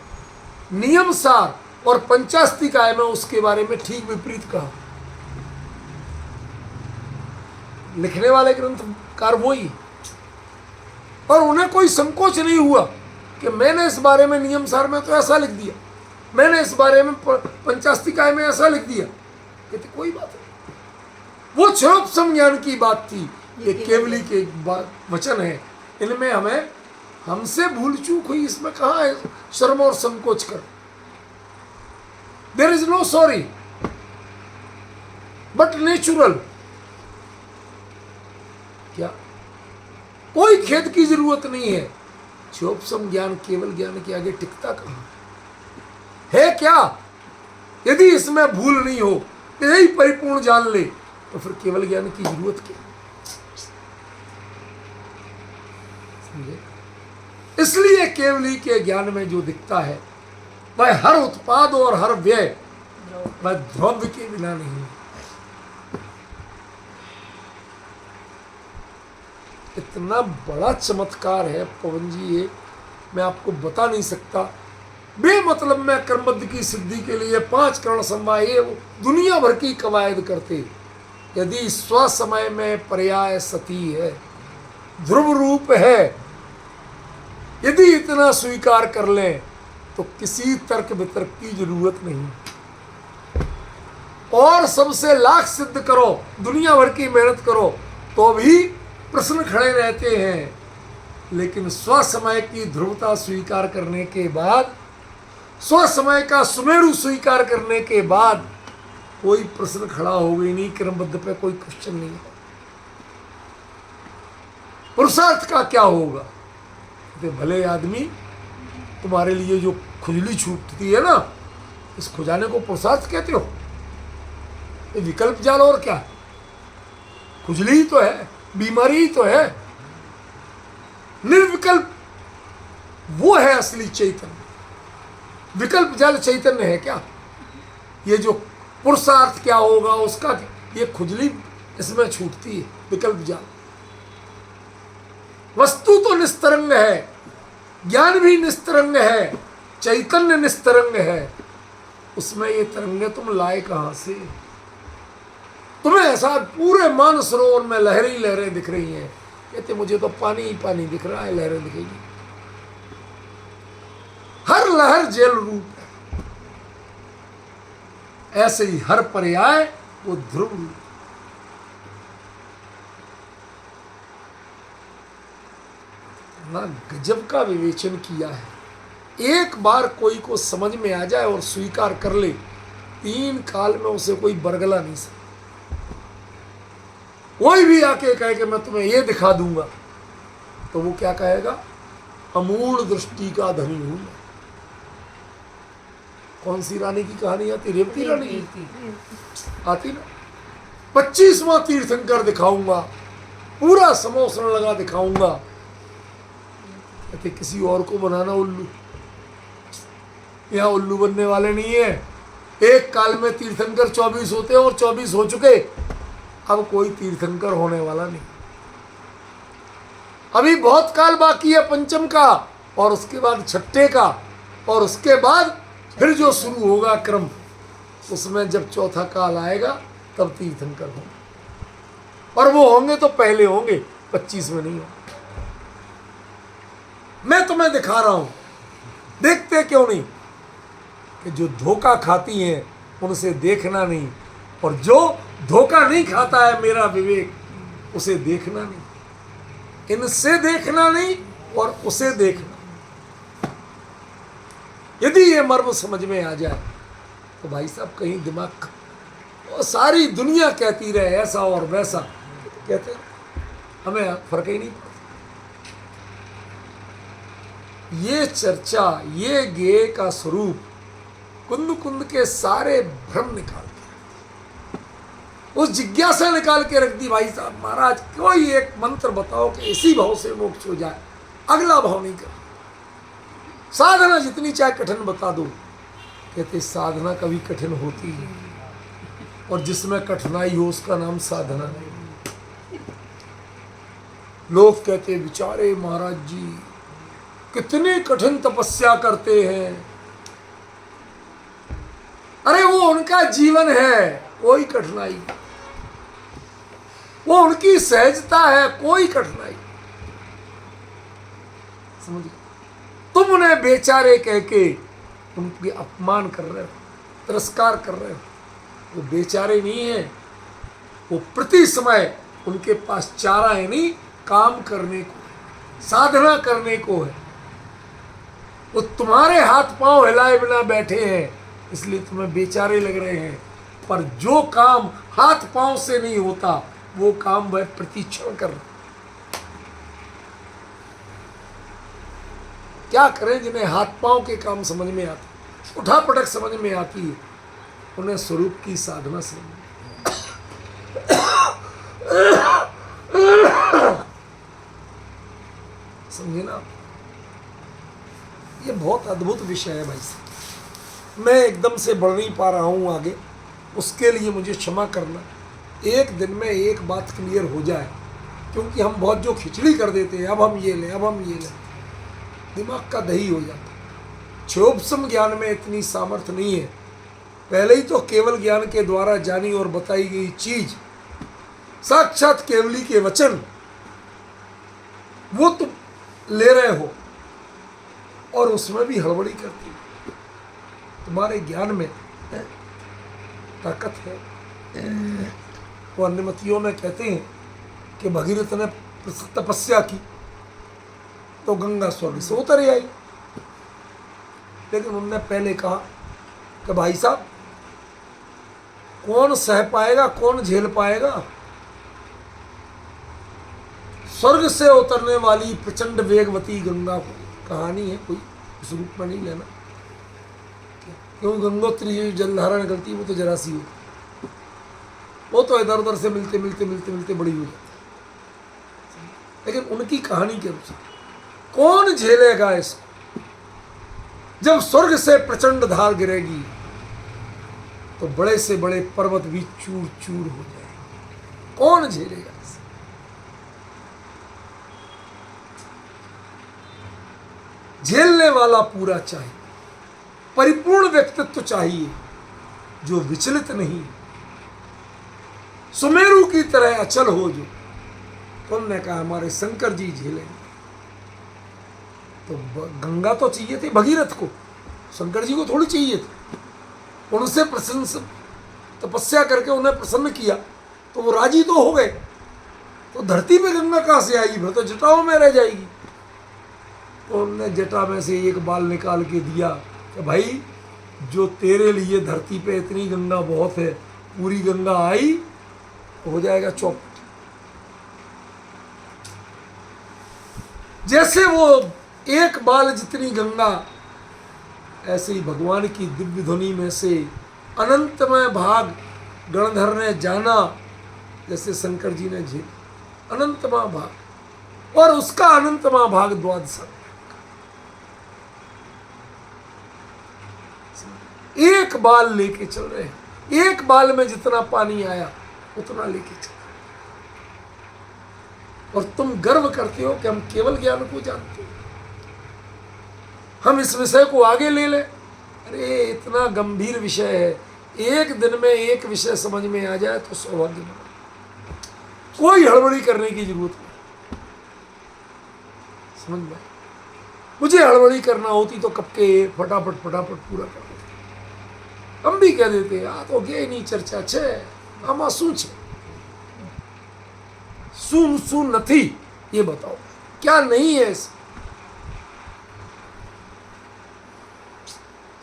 नियम सार और पंचास्तिकाय में उसके बारे में ठीक विपरीत कहा। लिखने वाले ग्रंथकार वही, और उन्हें कोई संकोच नहीं हुआ कि मैंने इस बारे में नियम सार में तो ऐसा लिख दिया, मैंने इस बारे में पंचास्तिकाय में ऐसा लिख दिया। कहते कोई बात नहीं, वो क्षरोपम ज्ञान की बात थी, ये केवली के वचन है, इनमें हमें हमसे भूल चूक हुई, इसमें कहाँ है शर्म और संकोच कर। There is no sorry but natural. क्या कोई खेद की जरूरत नहीं है। क्षरोपम ज्ञान केवल ज्ञान के आगे टिकता कहाँ है। क्या यदि इसमें भूल नहीं हो, यही परिपूर्ण जान ले, तो फिर केवल ज्ञान की जरूरत क्या। इसलिए केवली के ज्ञान में जो दिखता है वह हर उत्पाद और हर व्यय वह द्रव्य के बिना नहीं है। इतना बड़ा चमत्कार है पवन जी, ये मैं आपको बता नहीं सकता। बेमतलब में कर्मबद्ध की सिद्धि के लिए 5 करण समवाय ये दुनिया भर की कवायद करते। यदि स्वसमय में पर्याय सती है, ध्रुव रूप है, यदि इतना स्वीकार कर लें तो किसी तर्क वितर्क की जरूरत नहीं। और सबसे लाख सिद्ध करो, दुनिया भर की मेहनत करो, तो भी प्रश्न खड़े रहते हैं। लेकिन स्वसमय की ध्रुवता स्वीकार करने के बाद, स्वसमय का सुमेरु स्वीकार करने के बाद कोई प्रश्न खड़ा हो गई नहीं, क्रमबद्ध पे कोई क्वेश्चन नहीं है। पुरुषार्थ का क्या होगा। तो भले आदमी, तुम्हारे लिए जो खुजली छूटती है ना, इस खुजाने को पुरुषार्थ कहते हो। ये विकल्प जाल और क्या, खुजली ही तो है, बीमारी ही तो है। निर्विकल्प वो है असली चैतन्य, विकल्प जाल चैतन्य है क्या। ये जो पुरुषार्थ क्या होगा उसका, ये खुजली इसमें छूटती है, विकल्प जाल। वस्तु तो निस्तरंग है, ज्ञान भी निस्तरंग है, चैतन्य निस्तरंग है, उसमें ये तरंगे तुम लाए कहां से। तुम्हें ऐसा पूरे मानसरोवर में लहरें ही लहरें दिख रही हैं, कहते मुझे तो पानी ही पानी दिख रहा है, लहरें दिखेगी। हर लहर जेल रूप है, ऐसे ही हर पर्याय वो ध्रुव रूप। ना गजब का विवेचन किया है। एक बार कोई को समझ में आ जाए और स्वीकार कर ले, 3 काल में उसे कोई बरगला नहीं सकता। कोई भी आके कहे कि मैं तुम्हें ये दिखा दूंगा, तो वो क्या कहेगा? अमूढ़ दृष्टि का धनी हूं मैं। कौन सी रानी की कहानी आती? रेवती रानी की आती ना। 25वां तीर्थंकर दिखाऊंगा, पूरा समोसण लगा दिखाऊंगा। कहते किसी और को बनाना उल्लू, यहाँ उल्लू बनने वाले नहीं है। एक काल में तीर्थंकर 24 होते हैं और 24 हो चुके, अब कोई तीर्थंकर होने वाला नहीं। अभी बहुत काल बाकी है पंचम का, और उसके बाद छठे का, और उसके बाद फिर जो शुरू होगा क्रम, उसमें जब चौथा काल आएगा तब तीर्थंकर होंगे। और वो होंगे तो पहले होंगे, 25 में नहीं होंगे। मैं तुम्हें दिखा रहा हूं, देखते क्यों नहीं? कि जो धोखा खाती हैं उनसे देखना नहीं, और जो धोखा नहीं खाता है मेरा विवेक, उसे देखना नहीं। इनसे देखना नहीं और उसे देखना। यदि ये मर्म समझ में आ जाए तो भाई साहब कहीं दिमाग, और सारी दुनिया कहती रहे ऐसा और वैसा, कहते हमें फर्क ही नहीं पड़ता। ये चर्चा, ये गेय का स्वरूप कुंद कुंद के सारे भ्रम निकाल के, उस जिज्ञासा निकाल के रख दी। भाई साहब महाराज कोई एक मंत्र बताओ कि इसी भाव से मोक्ष हो जाए, अगला भाव नहीं कर। साधना जितनी चाहे कठिन बता दो, कहते साधना कभी कठिन होती है, और जिसमें कठिनाई हो उसका नाम साधना नहीं। लोग कहते बेचारे महाराज जी कितनी कठिन तपस्या करते हैं। अरे वो उनका जीवन है, कोई कठिनाई नहीं। वो उनकी सहजता है, कोई कठिनाई। समझिए, तुम उन्हें बेचारे कह के उनके अपमान कर रहे हो, तिरस्कार कर रहे हो। वो बेचारे नहीं है, वो प्रति समय उनके पास चारा है नहीं, काम करने को, साधना करने को है। वो तुम्हारे हाथ पांव हिलाए बिना बैठे हैं, इसलिए तुम्हें बेचारे लग रहे हैं। पर जो काम हाथ पांव से नहीं होता, वो काम वह प्रतिक्षण कर रहे। क्या करें जिन्हें हाथ पांव के काम समझ में आते, उठा पटक समझ में आती है, उन्हें स्वरूप की साधना समझ में। समझे ना? ये बहुत अद्भुत विषय है भाई साहब। मैं एकदम से बढ़ नहीं पा रहा हूं आगे, उसके लिए मुझे क्षमा करना। एक दिन में एक बात क्लियर हो जाए, क्योंकि हम बहुत जो खिचड़ी कर देते हैं, अब हम ये लें, अब हम ये लें, दिमाग का दही हो जाता है। क्षोभसम ज्ञान में इतनी सामर्थ्य नहीं है। पहले ही तो केवल ज्ञान के द्वारा जानी और बताई गई चीज, साक्षात केवली के वचन, वो तुम ले रहे हो और उसमें भी हड़बड़ी करती हो। तुम्हारे ज्ञान में ताकत है। वो अन्यमतियों में कहते हैं कि भगीरथ ने तपस्या की तो गंगा स्वर्ग से उतर आई, लेकिन उन्होंने पहले कहा कि भाई साहब कौन सह पाएगा, कौन झेल पाएगा? स्वर्ग से उतरने वाली प्रचंड वेगवती गंगा कहानी है, कोई इस रूप में नहीं लेना। क्यों गंगोत्री जलधारा निकलती है, वो तो जरा सी हो, वो तो इधर उधर से मिलते मिलते मिलते मिलते बड़ी हो जाती है। लेकिन उनकी कहानी के अनुसार कौन झेलेगा इसको? जब स्वर्ग से प्रचंड धार गिरेगी तो बड़े से बड़े पर्वत भी चूर चूर हो जाएंगे। कौन झेलेगा इसे? झेलने वाला पूरा चाहिए, परिपूर्ण व्यक्तित्व चाहिए, जो विचलित नहीं, सुमेरु की तरह अचल हो। जो तुमने कहा हमारे शंकर जी झेलेंगे, तो गंगा तो चाहिए थी भगीरथ को, शंकर जी को थोड़ी चाहिए थी। उनसे प्रसन्न तपस्या करके उन्हें प्रसन्न किया तो वो राजी तो हो गए। तो धरती पे गंगा कहाँ से आएगी? फिर तो जटाओं में रह जाएगी। तो उन्होंने जटा में से एक बाल निकाल के दिया कि भाई जो तेरे लिए धरती पे इतनी गंगा बहुत है, पूरी गंगा आई हो जाएगा चौपट। जैसे वो एक बाल जितनी गंगा, ऐसे ही भगवान की दिव्य ध्वनि में से अनंतमय भाग गणधर ने जाना, जैसे शंकर जी ने झेल अनंतमय भाग, और उसका अनंतमय भाग द्वादश। एक बाल लेके चल रहे हैं, एक बाल में जितना पानी आया उतना लेके चल, और तुम गर्व करते हो कि हम केवल ज्ञान को जानते हो, हम इस विषय को आगे ले लें। अरे इतना गंभीर विषय है, एक दिन में एक विषय समझ में आ जाए तो सौभाग्य बना, कोई हड़बड़ी करने की जरूरत नहीं। समझ में, मुझे हड़बड़ी करना होती तो कब के फटाफट फटाफट पूरा कर देते। हम भी कह देते आ तो गए नहीं चर्चा छे, आमा શું છે, શું નથી, ये बताओ क्या नहीं है।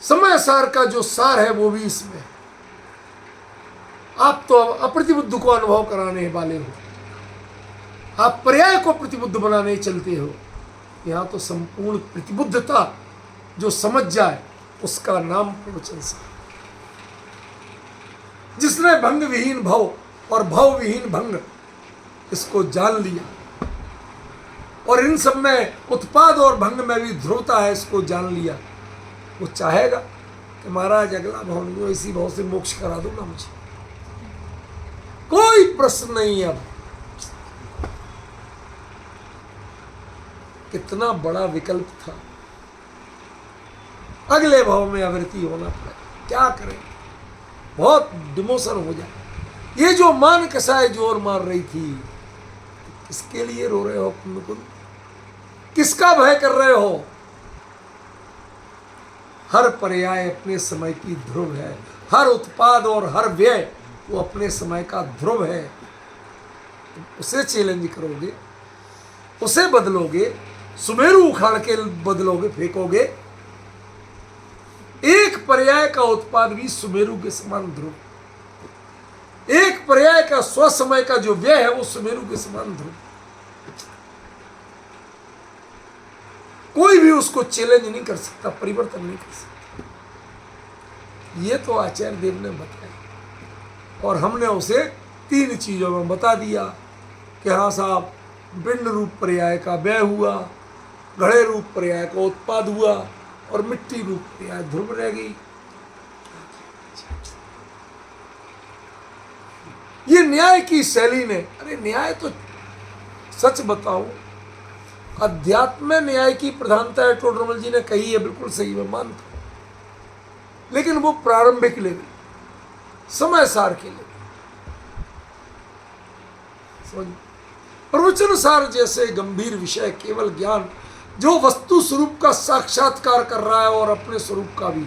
समय सार का जो सार है वो भी इसमें। आप तो अप्रतिबुद्ध को अनुभव कराने वाले हो, आप पर्याय को प्रतिबुद्ध बनाने चलते हो। यहां तो संपूर्ण प्रतिबुद्धता जो समझ जाए उसका नाम प्रवचन सार। जिसने भंग विहीन भव और भव विहीन भंग इसको जान लिया, और इन सब में उत्पाद और भंग में भी ध्रुवता है इसको जान लिया, वो चाहेगा कि महाराज अगला भाव नहीं हो, इसी भाव से मोक्ष करा दो ना मुझे, कोई प्रश्न नहीं। अब कितना बड़ा विकल्प था, अगले भाव में आवृत्ति होना पड़े, क्या करें, बहुत डिमोशन हो जाए। ये जो मान कसाय जोर मार रही थी, किसके लिए रो रहे हो कुंद, किसका भय कर रहे हो। हर पर्याय अपने समय की ध्रुव है, हर उत्पाद और हर व्यय वो अपने समय का ध्रुव है। उसे चैलेंज करोगे, उसे बदलोगे, सुमेरु उखाड़ के बदलोगे, फेंकोगे। एक पर्याय का उत्पाद भी सुमेरु के समान ध्रुव, एक पर्याय का स्वसमय का जो व्यय है वो सुमेरु के समान ध्रुव। कोई भी उसको चैलेंज नहीं कर सकता, परिवर्तन नहीं कर सकता। ये तो आचार्य देव ने बताया, और हमने उसे 3 चीजों में बता दिया कि हाँ साहब, पिंड रूप पर्याय का व्यय हुआ, घड़े रूप पर्याय का उत्पाद हुआ, और मिट्टी रूप पर्याय ध्रुव रह गई। ये न्याय की शैली ने, अरे न्याय तो सच बताऊं, अध्यात्म में न्याय की प्रधानता है, टोडरमल जी ने कही है, बिल्कुल सही, मैं मानता हूं, लेकिन वो प्रारंभिक लेवल, समय सार के लेवल। प्रवचन सार जैसे गंभीर विषय, केवल ज्ञान जो वस्तु स्वरूप का साक्षात्कार कर रहा है और अपने स्वरूप का भी,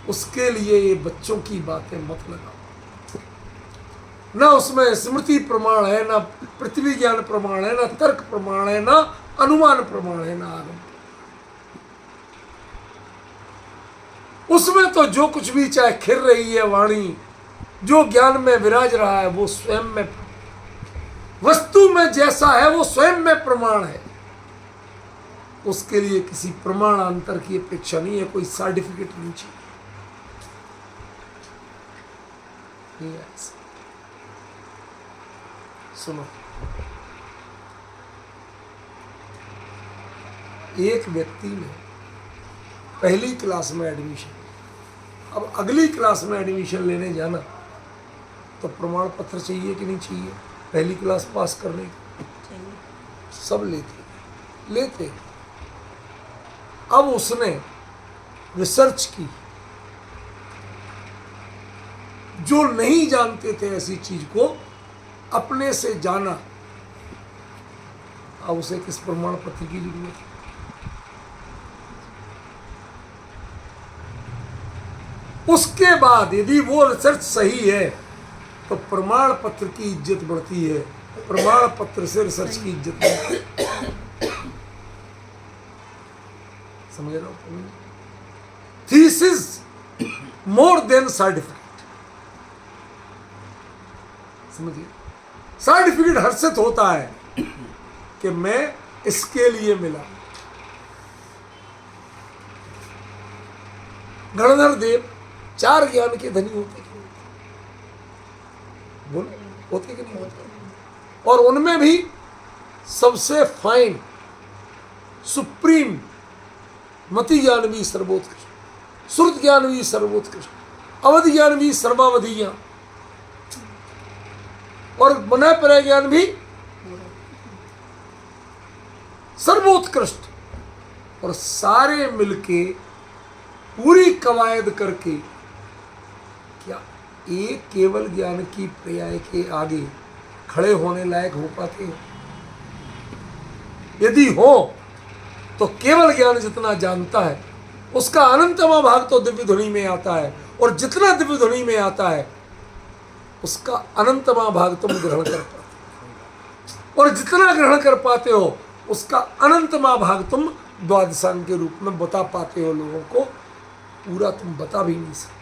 उसके लिए ये बच्चों की बातें मत लगाओ। ना उसमें स्मृति प्रमाण है, ना पृथ्वी ज्ञान प्रमाण है, ना तर्क प्रमाण है, ना अनुमान प्रमाण है, ना आगम। उसमें तो जो कुछ भी चाहे खिर रही है वाणी, जो ज्ञान में विराज रहा है वो स्वयं में, वस्तु में जैसा है वो स्वयं में प्रमाण है। उसके लिए किसी प्रमाणांतर की अपेक्षा नहीं है, कोई सर्टिफिकेट नहीं चाहिए। सुनो, एक व्यक्ति ने पहली क्लास में एडमिशन, अब अगली क्लास में एडमिशन लेने जाना तो प्रमाण पत्र चाहिए कि नहीं चाहिए? पहली क्लास पास करने की सब लेते। अब उसने रिसर्च की, जो नहीं जानते थे ऐसी चीज को अपने से जाना। अब उसे किस प्रमाण पत्र की जरूरत है? उसके बाद यदि वो रिसर्च सही है तो प्रमाण पत्र की इज्जत बढ़ती है, प्रमाण पत्र से रिसर्च की इज्जत बढ़ती है। समझ रहे हो? Thesis more than certificate. समझिए, सर्टिफिकेट हर्षित होता है कि मैं इसके लिए मिला। गणधर देव 4 ज्ञान के धनी होते बोल होते कि नहीं होते, और उनमें भी सबसे फाइन सुप्रीम मति ज्ञान भी सर्वोत्कृष्ट, श्रुत ज्ञान भी सर्वोत्कृष्ट, अवधि ज्ञान भी सर्वावधियां, और मन पर ज्ञान भी सर्वोत्कृष्ट, और सारे मिलके पूरी कवायद करके क्या एक केवल ज्ञान की पर्याय के आगे खड़े होने लायक हो पाते हैं? यदि हो तो केवल ज्ञान जितना जानता है उसका अनंतमा भाग तो दिव्य ध्वनि में आता है, और जितना दिव्य ध्वनि में आता है उसका अनंतमा भाग तुम ग्रहण कर पाते हो, और जितना ग्रहण कर पाते हो उसका अनंतमा भाग तुम द्वादशांग के रूप में बता पाते हो लोगों को, पूरा तुम बता भी नहीं सकते।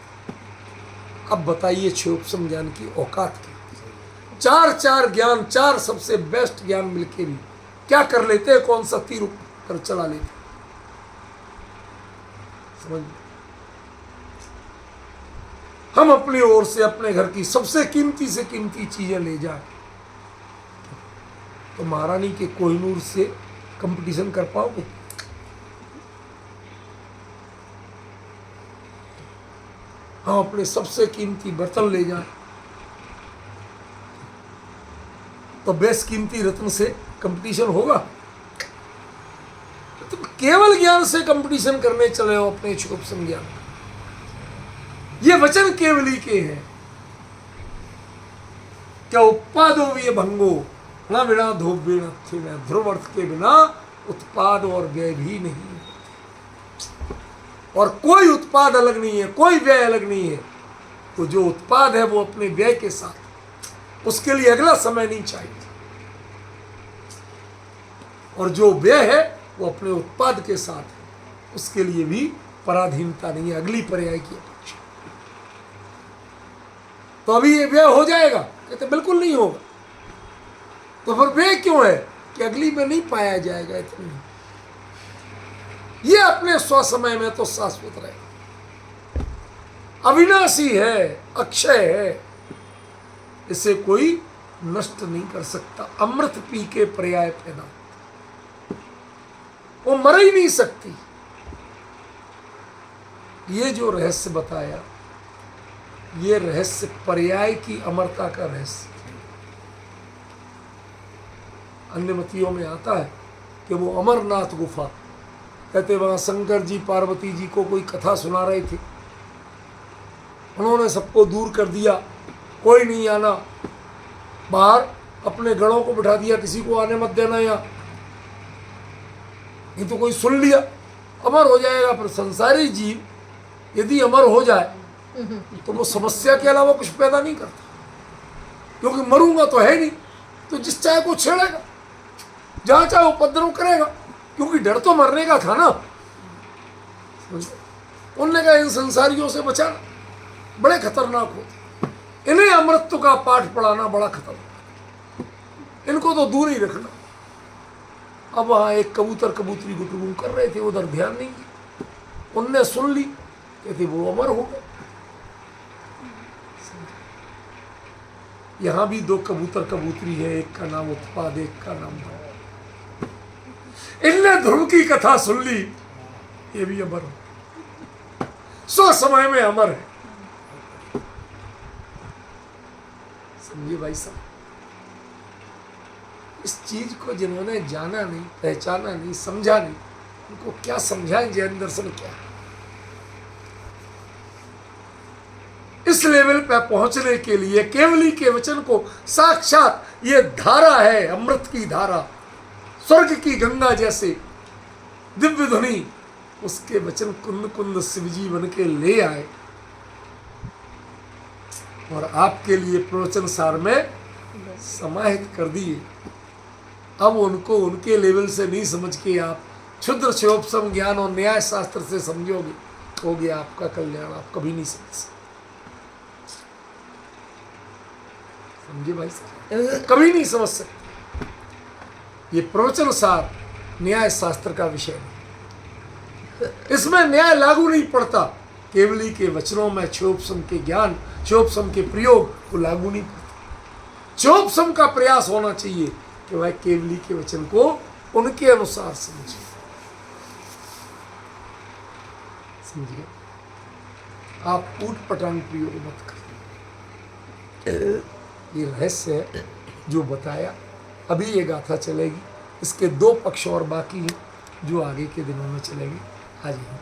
अब बताइए क्षयोपम ज्ञान की औकात की। 4 ज्ञान, 4 सबसे बेस्ट ज्ञान मिलके भी क्या कर लेते हैं? कौन सा तीर कर चला लेते? समझ, हम अपनी ओर से अपने घर की सबसे कीमती से कीमती चीजें ले जाए तो महारानी के कोहिनूर से कंपटीशन कर पाओगे? हम अपने सबसे कीमती बर्तन ले जाएं तो बेस कीमती रत्न से कंपटीशन होगा? तुम केवल ज्ञान से कंपटीशन करने चले हो अपने क्षयोपम ज्ञान। ये वचन केवली के हैं। क्या उत्पादो भी भंगो न बिना धोबिण ध्रुव अर्थ के बिना उत्पाद और व्यय भी नहीं, और कोई उत्पाद अलग नहीं है, कोई व्यय अलग नहीं है। तो जो उत्पाद है वो अपने व्यय के साथ, उसके लिए अगला समय नहीं चाहिए, और जो व्यय है वो अपने उत्पाद के साथ है, उसके लिए भी पराधीनता नहीं है, अगली पर्याय की अपेक्षा। तो अभी ये व्यय हो जाएगा? कहते बिल्कुल नहीं होगा। तो फिर व्यय क्यों है? कि अगली में नहीं पाया जाएगा इतनी। ये अपने स्वसमय में तो शाश्वत रहेगा, अविनाशी है, अक्षय है, इसे कोई नष्ट नहीं कर सकता। अमृत पी के पर्याय पैदा, वो मर ही नहीं सकती। ये जो रहस्य बताया, ये रहस्य पर्याय की अमरता का रहस्य। अन्य मतियों में आता है कि वो अमरनाथ गुफा, कहते वहां शंकर जी पार्वती जी को कोई कथा सुना रहे थे, उन्होंने सबको दूर कर दिया, कोई नहीं आना, बाहर अपने गणों को बिठा दिया, किसी को आने मत देना यहाँ, नहीं तो कोई सुन लिया अमर हो जाएगा। पर संसारी जीव यदि अमर हो जाए तो वो समस्या के अलावा कुछ पैदा नहीं करता, क्योंकि मरूंगा तो है नहीं, तो जिस चाहे को छेड़ेगा, जहां चाहे उपद्रव करेगा, क्योंकि डर तो मरने का था ना। उनने कहा इन संसारियों से बचाना बड़े खतरनाक होते, इन्हें अमृत का पाठ पढ़ाना बड़ा खतरनाक, इनको तो दूर ही रखना। अब वहां एक कबूतर कबूतरी गुटगुम कर रहे थे, उधर ध्यान नहीं किया, उनने सुन ली, कहते वो अमर हो गए। यहां भी 2 कबूतर कबूतरी है, एक का नाम उत्पाद, एक का नाम ध्रुव। इनने ध्रुव की कथा सुन ली, ये भी अमर हो, सो समय में अमर है। समझिए भाई साहब, इस चीज को जिन्होंने जाना नहीं, पहचाना नहीं, समझा नहीं, उनको क्या समझाएं जैन दर्शन क्या है। इस लेवल पर पहुंचने के लिए केवली के वचन को साक्षात ये धारा है, अमृत की धारा, स्वर्ग की गंगा जैसे दिव्य ध्वनि, उसके वचन कुंद कुंद शिवजी बन के ले आए और आपके लिए प्रवचन सार में समाहित कर दिए। अब उनको उनके लेवल से नहीं समझ के आप क्षुद्र क्षयोपम ज्ञान और न्याय शास्त्र से समझोगे, हो गया आपका कल्याण। आप कभी नहीं समझ सकते, समझे भाई साहब, कभी नहीं समझ सकते। ये प्रवचन सार न्याय शास्त्र का विषय नहीं। इसमें न्याय लागू नहीं पड़ता। केवली के वचनों में क्षोभसम के ज्ञान, क्षोभसम के प्रयोग को लागू नहीं पड़ता। क्षोभसम का प्रयास होना चाहिए कि वह केवली के वचन को उनके अनुसार समझे। समझिए, आप ऊट पटांग प्रयोग मत करें। ये रहस्य है जो बताया। अभी ये गाथा चलेगी, इसके 2 पक्ष और बाकी हैं जो आगे के दिनों में चलेंगे। आज यहीं